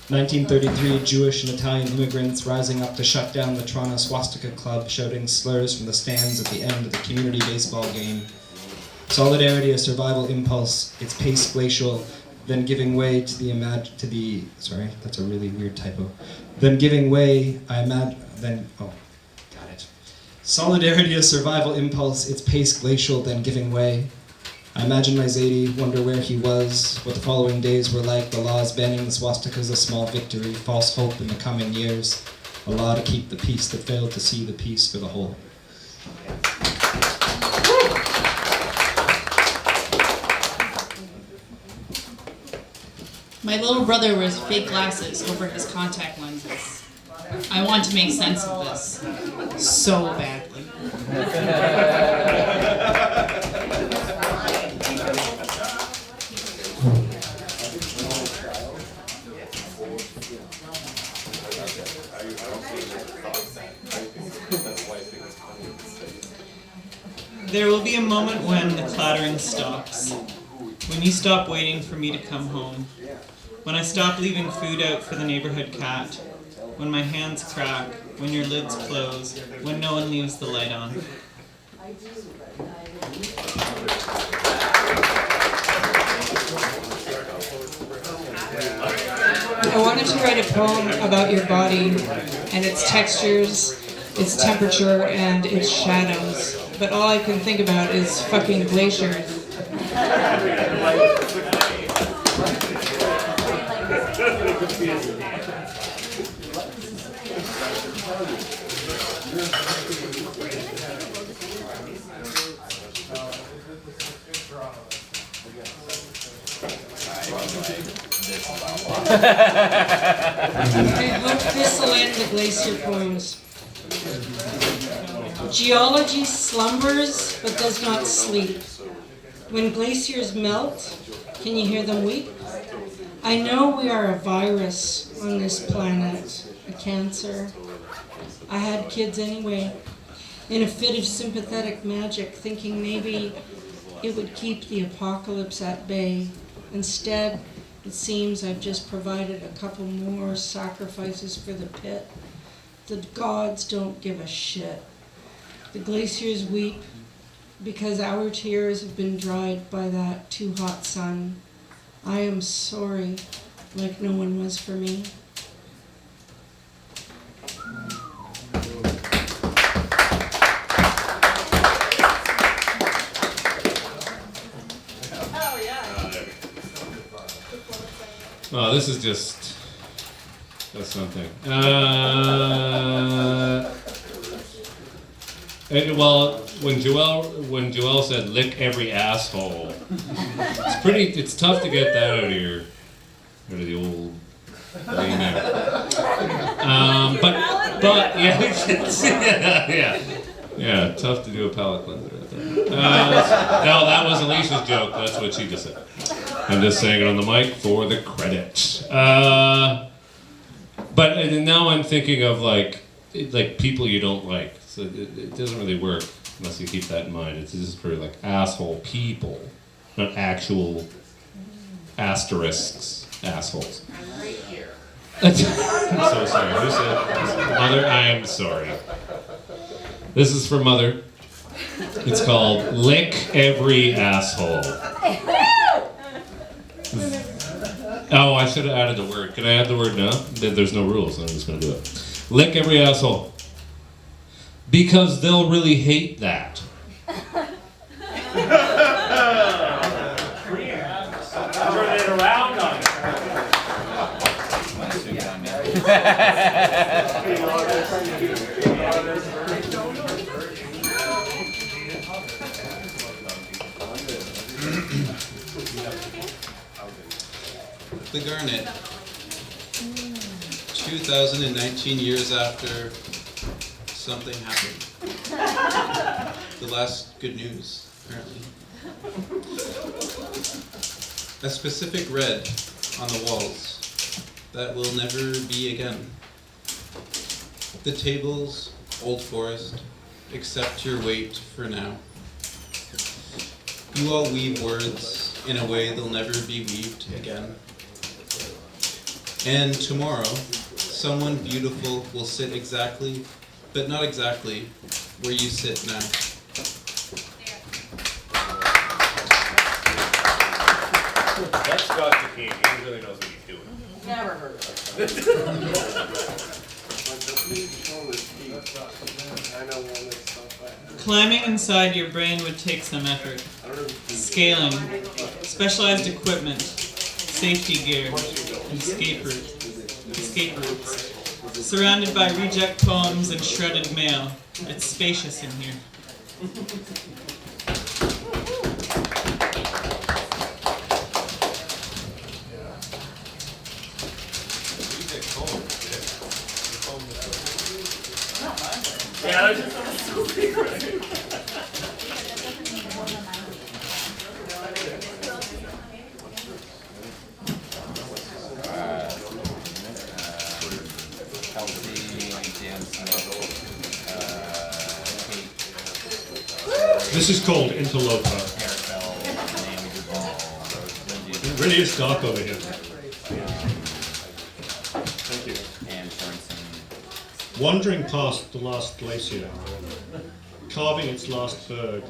1933, Jewish and Italian immigrants rising up to shut down the Toronto Swastika Club, shouting slurs from the stands at the end of the community baseball game. Solidarity, a survival impulse, its pace glacial, then giving way to the sorry, that's a really weird typo. Then giving way, got it. Solidarity, a survival impulse, its pace glacial, then giving way. I imagine my Zadie, wonder where he was, what the following days were like, the laws banning the swastikas, a small victory, false hope in the coming years, a law to keep the peace that failed to see the peace for the whole. My little brother wears fake glasses over his contact lenses. I want to make sense of this so badly. There will be a moment when the clattering stops. When you stop waiting for me to come home. When I stop leaving food out for the neighborhood cat. When my hands crack. When your lids close. When no one leaves the light on. I wanted to write a poem about your body and its textures, its temperature, and its shadows. But all I can think about is fucking glaciers. I wrote Thistle and the Glacier poems. Geology slumbers but does not sleep. When glaciers melt, can you hear them weep? I know we are a virus on this planet, a cancer. I had kids anyway, in a fit of sympathetic magic, thinking maybe it would keep the apocalypse at bay. Instead, it seems I've just provided a couple more sacrifices for the pit. The gods don't give a shit. The glaciers weep because our tears have been dried by that too hot sun. I am sorry, like no one was for me. Oh, this is just, that's something. Well, when Joelle said lick every asshole, it's tough to get that out of the old brain there. But yeah, tough to do a palate cleanser. No, that was Alicia's joke. That's what she just said. I'm just saying it on the mic for the credit. But now I'm thinking of like people you don't like. So it doesn't really work unless you keep that in mind. It's just for like asshole people, not actual asterisks assholes. I'm right here. I'm so sorry. Who said Mother? I am sorry. This is for Mother. It's called Lick Every Asshole. Oh, I should have added the word. Can I add the word now? There's no rules, so I'm just going to do it. Lick every asshole. Because they'll really hate that. Turn it around on The Garnet. 2019 years after something happened. The last good news, apparently. A specific red on the walls that will never be again. The tables, Old Forest, accept your weight for now. You all weave words in a way they'll never be weaved again. And tomorrow, someone beautiful will sit exactly, but not exactly, where you sit now. That's Scott the King. He really knows what he's doing. Never heard of it. Climbing inside your brain would take some effort. Scaling, specialized equipment, safety gear, escape routes. Surrounded by reject poems and shredded mail, it's spacious in here. Yeah, that's just so secret. This is called Interloper. It really is dark over here. Thank you. Wandering past the last glacier, carving its last berg,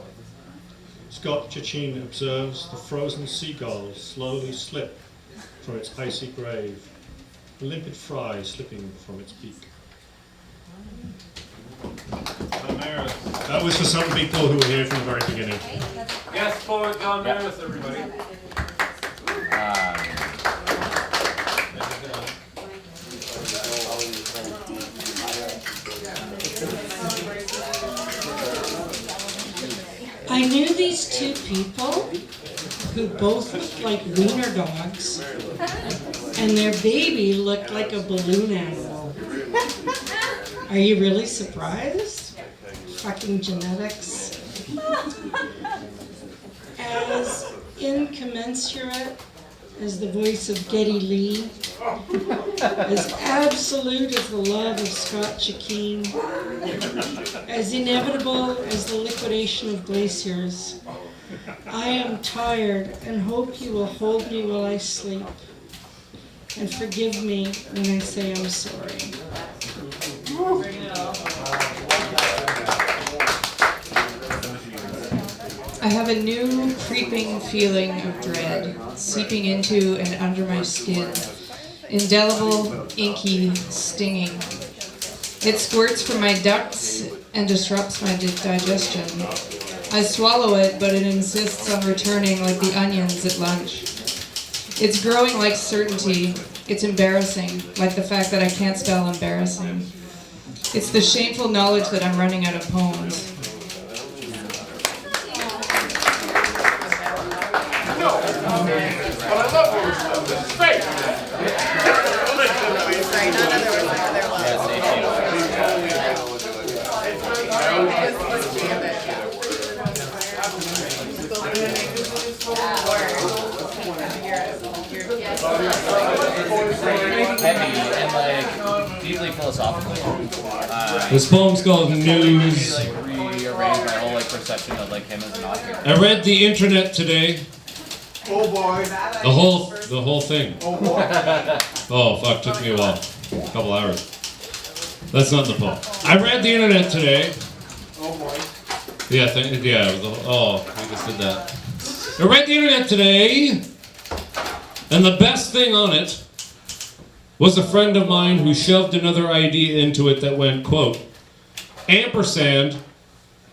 Scott Chachin observes the frozen seagull slowly slip from its icy grave, a limpid fry slipping from its beak. That was for some people who were here from the very beginning. Guest poet John Maris, everybody. I knew these two people who both looked like wiener dogs, and their baby looked like a balloon animal. Are you really surprised? Fucking genetics. As incommensurate as the voice of Geddy Lee, as absolute as the love of Scott Chachin, as inevitable as the liquidation of glaciers. I am tired and hope you will hold me while I sleep, and forgive me when I say I'm sorry. I have a new creeping feeling of dread seeping into and under my skin. Indelible, inky, stinging. It squirts from my ducts and disrupts my digestion. I swallow it, but it insists on returning like the onions at lunch. It's growing like certainty. It's embarrassing, like the fact that I can't spell embarrassing. It's the shameful knowledge that I'm running out of poems. But I love where we're stuff. This is fake. Sorry, none other was like other love. Heavy and like deeply philosophical. This poem's called News. Like rearrange my whole like perception of like him as an author. I read the internet today. Oh boy. The whole thing. Oh boy. Oh fuck, took me a while. A couple hours. That's not the poem. I read the internet today. Oh boy. Yeah, we just did that. I read the internet today, and the best thing on it was a friend of mine who shoved another idea into it that went, quote, ampersand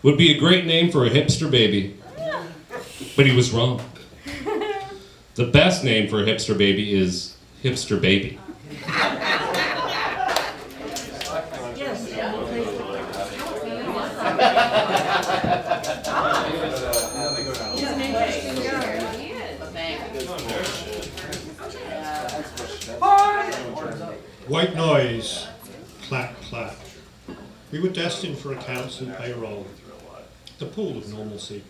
would be a great name for a hipster baby. But he was wrong. The best name for a hipster baby is hipster baby. White noise, clap, clap. We were destined for accounts and payroll, the pool of normalcy.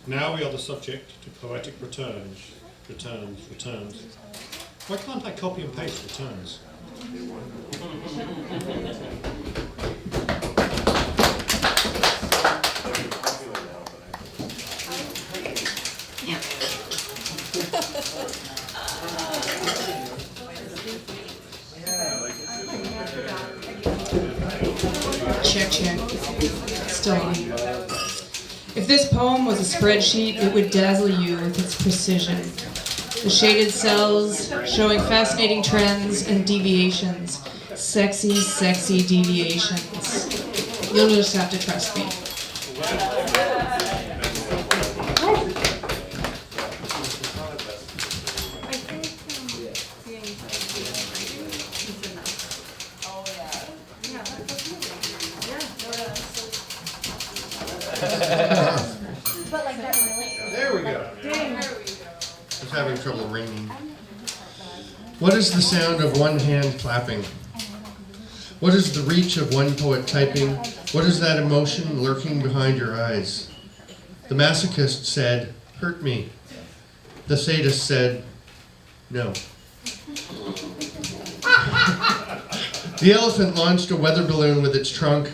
Now we are the subject to poetic returns. Why can't I copy and paste returns? Check. Still on. If this poem was a spreadsheet, it would dazzle you with its precision. The shaded cells showing fascinating trends and deviations. Sexy, sexy deviations. You'll just have to trust me. There we go. I was having trouble ringing. What is the sound of one hand clapping? What is the reach of one poet typing? What is that emotion lurking behind your eyes? The masochist said, "Hurt me." The sadist said, "No." The elephant launched a weather balloon with its trunk.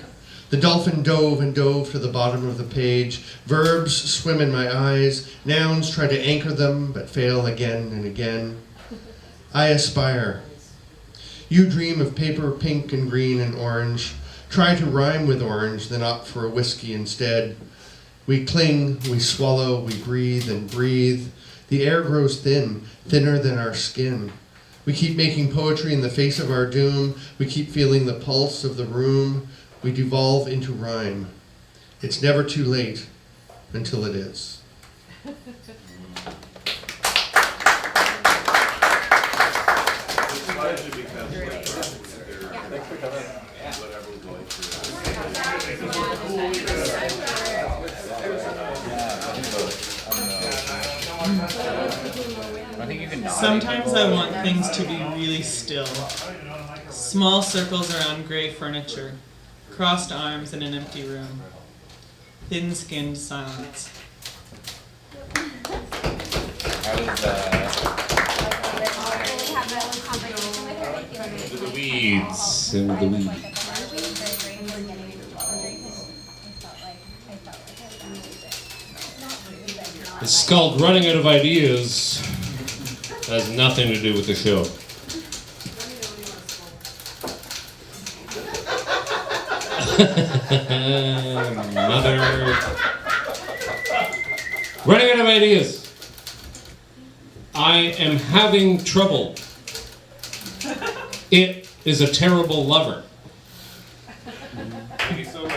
The dolphin dove and dove to the bottom of the page. Verbs swim in my eyes. Nouns try to anchor them, but fail again and again. I aspire. You dream of paper pink and green and orange. Try to rhyme with orange, then opt for a whiskey instead. We cling, we swallow, we breathe and breathe. The air grows thin, thinner than our skin. We keep making poetry in the face of our doom. We keep feeling the pulse of the room. We devolve into rhyme. It's never too late until it is. Sometimes I want things to be really still. Small circles around gray furniture, crossed arms in an empty room. Thin-skinned silence. The weeds and the weeds. It's called Running Out of Ideas. Has nothing to do with the show. Mother. Running out of ideas. I am having trouble. It is a terrible lover. Thank you so much.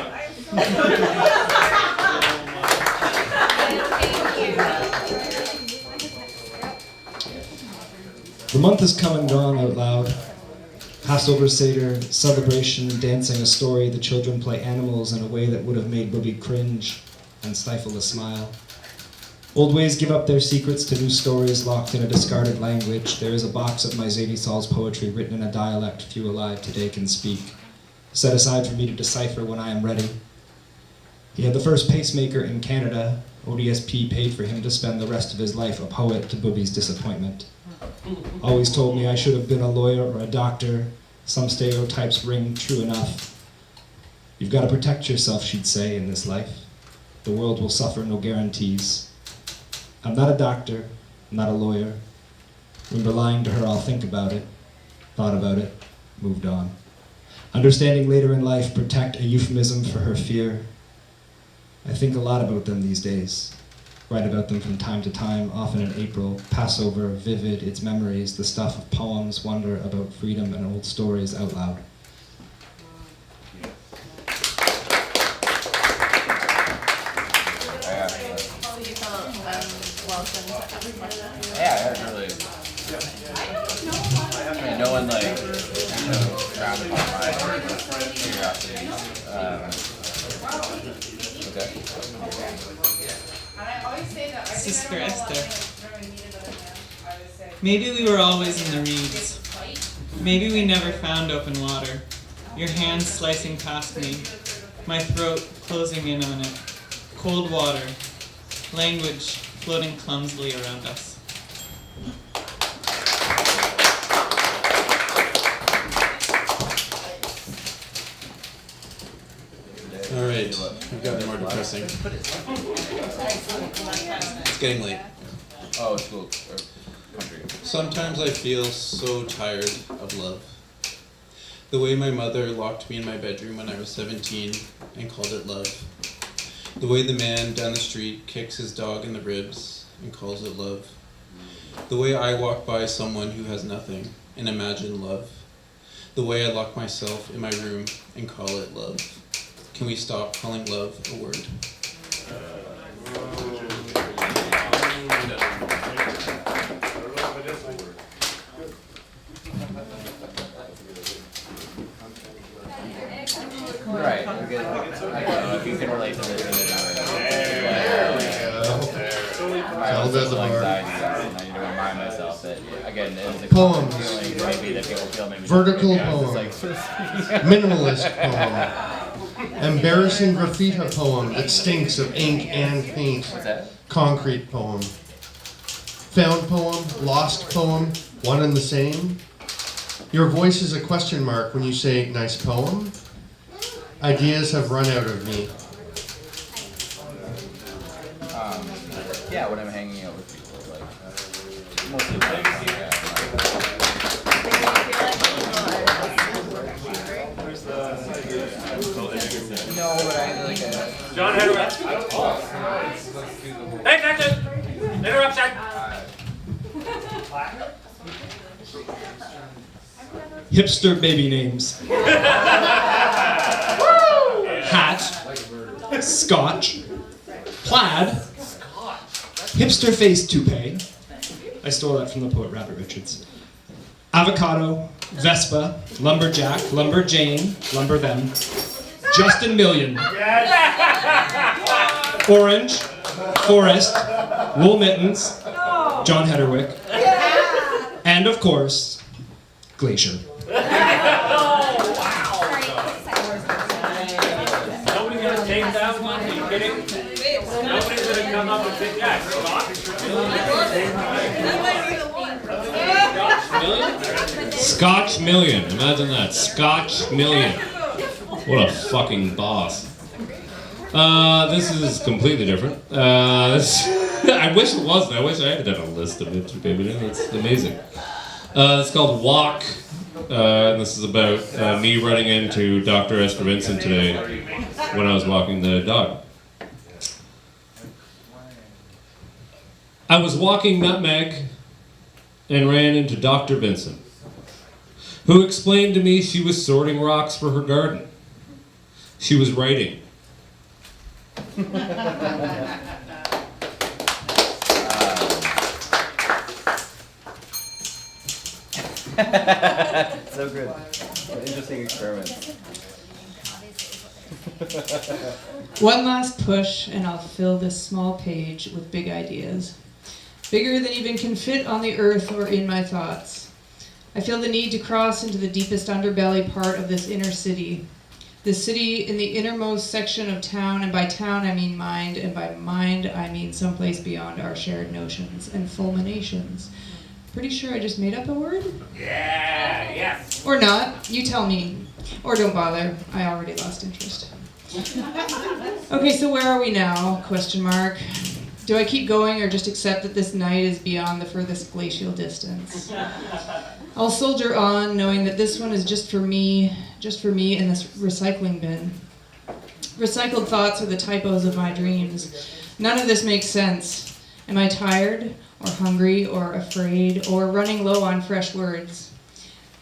The month has come and gone out loud. Passover Seder, celebration, dancing a story, the children play animals in a way that would have made Booby cringe and stifle a smile. Old ways give up their secrets to new stories locked in a discarded language. There is a box of my Zadie Saul's poetry written in a dialect few alive today can speak, set aside for me to decipher when I am ready. He had the first pacemaker in Canada. ODSP paid for him to spend the rest of his life a poet to Booby's disappointment. Always told me I should have been a lawyer or a doctor. Some stereotypes ring true enough. You've got to protect yourself, she'd say, in this life. The world will suffer no guarantees. I'm not a doctor, I'm not a lawyer. Remember lying to her, I'll think about it. Thought about it, moved on. Understanding later in life, protect a euphemism for her fear. I think a lot about them these days. Write about them from time to time, often in April. Passover, vivid, its memories, the stuff of poems, wonder about freedom and old stories out loud. Yeah, really. I mean, no one frowned upon my curiosity. Okay. Sister Esther. Maybe we were always in the reeds. Maybe we never found open water. Your hands slicing past me, my throat closing in on it. Cold water, language floating clumsily around us. All right, we've got more depressing. It's getting late. Oh, school or country. Sometimes I feel so tired of love. The way my mother locked me in my bedroom when I was 17 and called it love. The way the man down the street kicks his dog in the ribs and calls it love. The way I walk by someone who has nothing and imagine love. The way I lock myself in my room and call it love. Can we stop calling love a word? Right. I don't know if you can relate to this. My own social anxiety, and I need to remind myself that, again, there's a common feeling maybe that people feel maybe. Vertical poem. Minimalist poem. Embarrassing graffiti poem that stinks of ink and paint. What's that? Concrete poem. Found poem, lost poem, one and the same. Your voice is a question mark when you say nice poem. Ideas have run out of me. Yeah, when I'm hanging out with people, like mostly when no, but I like John, interrupt. Hey, Captain! Interruption! Hipster baby names. Hat. Scotch. Plaid. Hipster face toupee. I stole that from the poet Robert Richards. Avocado. Vespa. Lumberjack. Lumberjane. Lumber them. Justin Million. Orange. Forest. Wool Mittens. John Hedderwick. And of course, Glacier. Nobody's gonna take that one, are you kidding? Nobody's gonna come up with it. Yeah, Scotch Million. Imagine that. Scotch Million. What a fucking boss. This is completely different. I wish it wasn't. I wish I had done a list of it. It's amazing. It's called Walk. And this is about me running into Dr. Esther Vincent today when I was walking the dog. I was walking Nutmeg and ran into Dr. Vincent, who explained to me she was sorting rocks for her garden. She was writing. So good. Interesting experiment. One last push, and I'll fill this small page with big ideas. Bigger than even can fit on the earth or in my thoughts. I feel the need to cross into the deepest underbelly part of this inner city. This city in the innermost section of town, and by town I mean mind, and by mind I mean someplace beyond our shared notions and fulminations. Pretty sure I just made up a word? Yeah, yes. Or not, you tell me. Or don't bother, I already lost interest. Okay, so where are we now? Question mark. Do I keep going or just accept that this night is beyond the furthest glacial distance? I'll soldier on, knowing that this one is just for me in this recycling bin. Recycled thoughts are the typos of my dreams. None of this makes sense. Am I tired, or hungry, or afraid, or running low on fresh words?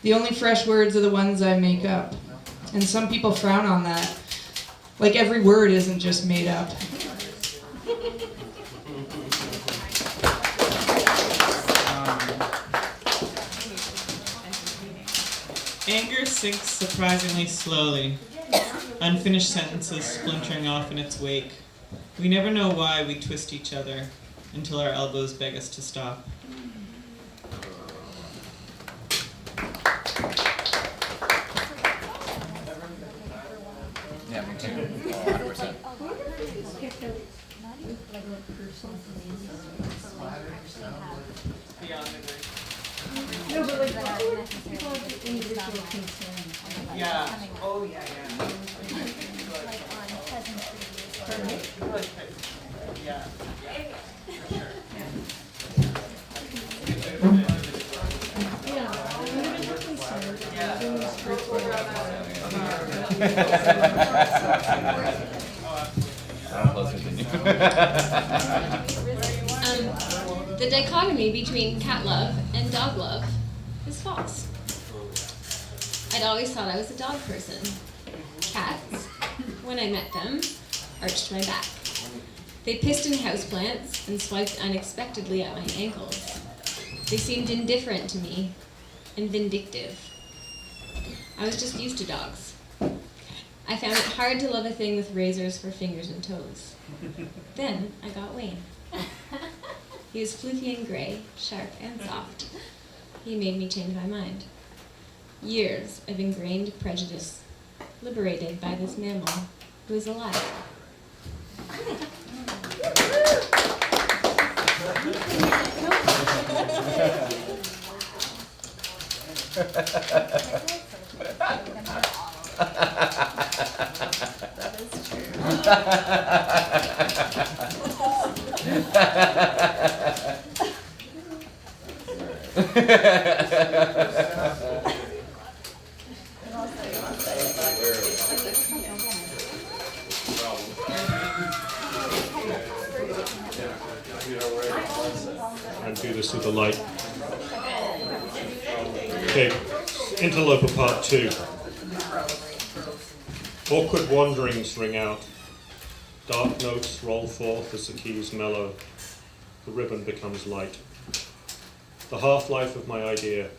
The only fresh words are the ones I make up. And some people frown on that. Like every word isn't just made up. Anger sinks surprisingly slowly, unfinished sentences splintering off in its wake. We never know why we twist each other until our elbows beg us to stop. Yeah, me too. 100%. No, but like people have individual concern. Yeah. Oh yeah, yeah. Like on peasantry. Yeah. I'm closer than you. The dichotomy between cat love and dog love is false. I'd always thought I was a dog person. Cats, when I met them, arched my back. They pissed in houseplants and swiped unexpectedly at my ankles. They seemed indifferent to me and vindictive. I was just used to dogs. I found it hard to love a thing with razors for fingers and toes. Then I got Wayne. He was floofy and gray, sharp and soft. He made me change my mind. Years of ingrained prejudice, liberated by this mammal who is alive. That is true. And do this with the light. Okay, Interloper Part 2. Awkward wanderings ring out. Dark notes roll forth as the keys mellow. The ribbon becomes light. The half-life of my idea.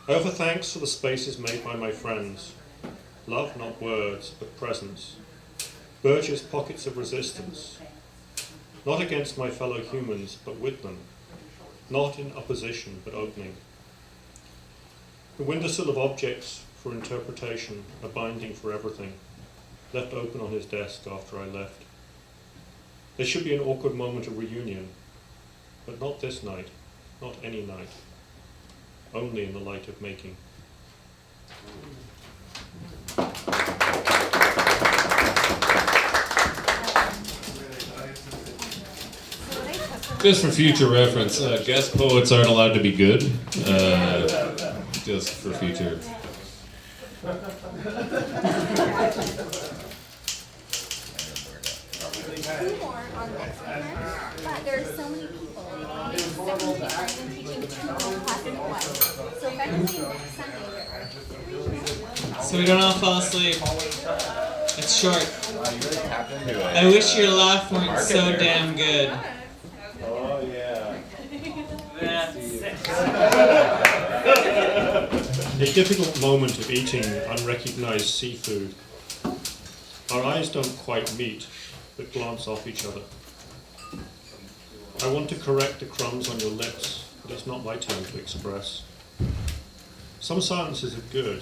I offer thanks for the spaces made by my friends. Love not words, but presence. Burgess pockets of resistance. Not against my fellow humans, but with them. Not in opposition, but opening. The windowsill of objects for interpretation, a binding for everything, left open on his desk after I left. There should be an awkward moment of reunion, but not this night, not any night, only in the light of making. Just for future reference, guest poets aren't allowed to be good. Just for future. Two more on next semester, but there are so many people. Maybe 70 people are even teaching 2 whole classes at once. So effectively next Sunday there are 3 So we don't all fall asleep. It's short. Wow, you really tapped into it. I wish your laugh weren't so damn good. Oh, yeah. A difficult moment of eating unrecognized seafood. Our eyes don't quite meet, but glance off each other. I want to correct the crumbs on your lips, but it's not my turn to express. Some silences are good,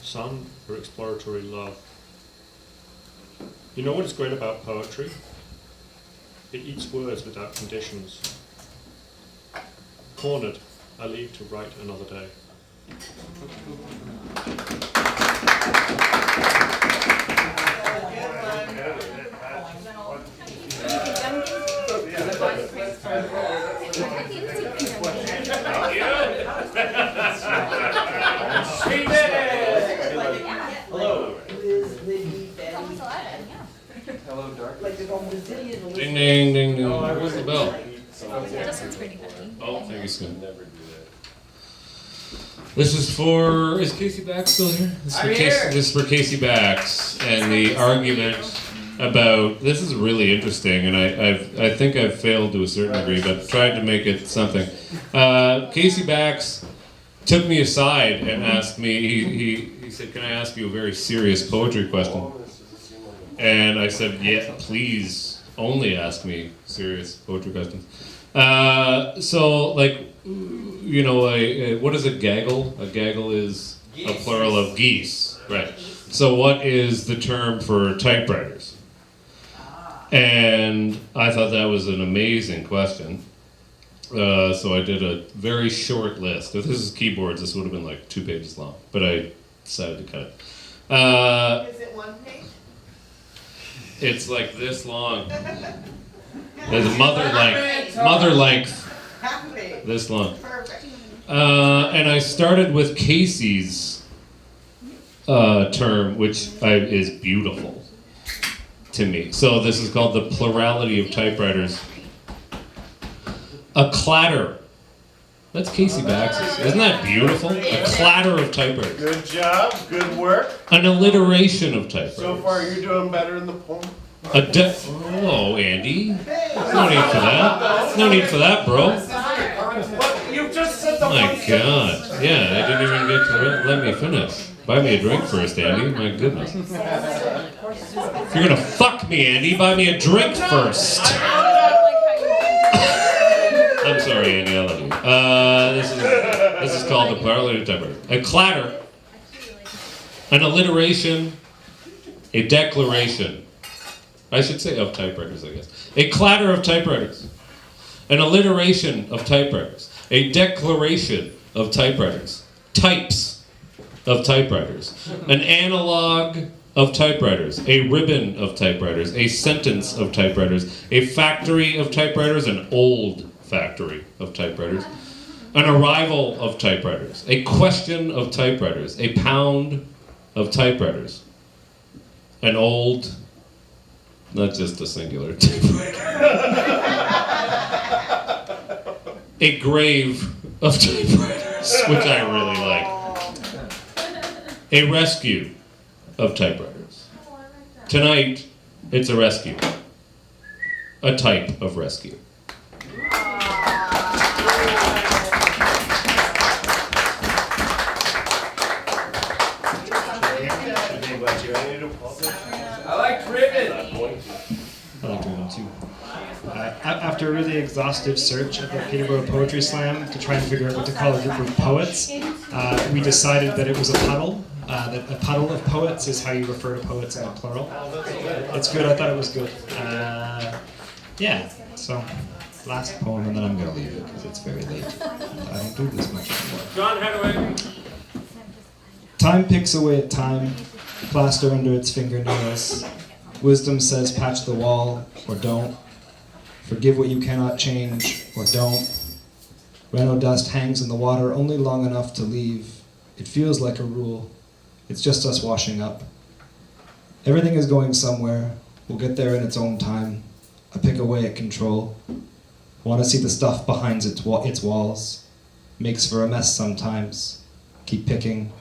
some are exploratory love. You know what is great about poetry? It eats words without conditions. Cornered, I leave to write another day. She did it! Hello. Hello, dark. Ding, ding, ding, ding. Where's the bell? This one's pretty funny. Oh, thank you, Scott. This is for, is Casey Bax still here? This is for Casey Bax and the argument about, this is really interesting, and I think I've failed to a certain degree, but tried to make it something. Casey Bax took me aside and asked me, he said, can I ask you a very serious poetry question? And I said, yeah, please, only ask me serious poetry questions. So, like, you know, what is a gaggle? A gaggle is a plural of geese, right? So what is the term for typewriters? And I thought that was an amazing question. So I did a very short list. If this is keyboards, this would have been like 2 pages long, but I decided to cut it. Is it 1 page? It's like this long. There's a mother length, this long. And I started with Casey's term, which is beautiful to me. So this is called the Plurality of Typewriters. A clatter. That's Casey Bax's. Isn't that beautiful? A clatter of typewriters. Good job, good work. An alliteration of typewriters. So far, you're doing better in the poem. Oh, Andy. No need for that. No need for that, bro. You just said the My God. Yeah, I didn't even get to let me finish. Buy me a drink first, Andy. My goodness. If you're gonna fuck me, Andy, buy me a drink first. I'm sorry, Andy. I love you. This is called the Plurality of Typewriters. A clatter, an alliteration, a declaration. I should say of typewriters, I guess. A clatter of typewriters, an alliteration of typewriters, a declaration of typewriters. Types, of typewriters, an analog of typewriters, a ribbon of typewriters, a sentence of typewriters, a factory of typewriters, an old factory of typewriters, an arrival of typewriters, a question of typewriters, a pound of typewriters, an old, not just a singular typewriter, a grave of typewriters, which I really like, a rescue of typewriters. Tonight, it's a rescue, a type of rescue. I like ribbon. I like ribbon too. After a really exhaustive search at the Peterborough Poetry Slam to try and figure out what to call a group of poets, we decided that it was a puddle. That a puddle of poets is how you refer to poets in the plural. It's good. I thought it was good. Yeah. So, last poem, and then I'm gonna leave it because it's very late. I don't do this much anymore. John Hathaway. Time picks away at time, plaster under its fingernails. Wisdom says patch the wall, or don't. Forgive what you cannot change, or don't. Reno dust hangs in the water only long enough to leave. It feels like a rule. It's just us washing up. Everything is going somewhere. We'll get there in its own time. I pick away at control. Want to see the stuff behind its walls. Makes for a mess sometimes. Keep picking.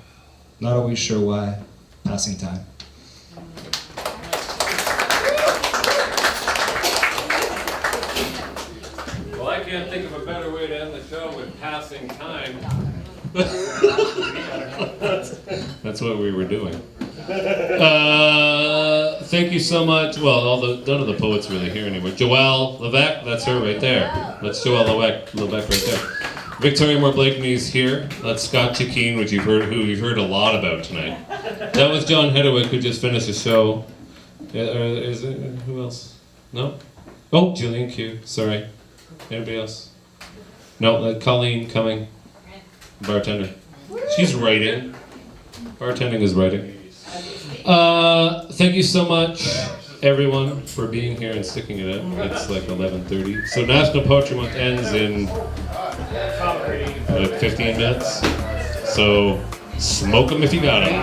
Not always sure why. Passing time. Well, I can't think of a better way to end the show with passing time. That's what we were doing. Thank you so much. Well, none of the poets really here anymore. Joelle Levesque, that's her right there. That's Joelle Levesque right there. Victoria Moore Blakeney's here. That's Scott Chiquine, who you've heard a lot about tonight. That was John Hedderwick, who just finished the show. Is it, who else? No? Oh, Julian Q. Sorry. Anybody else? No, Colleen Cumming. Bartender. She's writing. Bartending is writing. Thank you so much, everyone, for being here and sticking it out. It's like 11:30. So National Poetry Month ends in 15 minutes. So smoke them if you got them.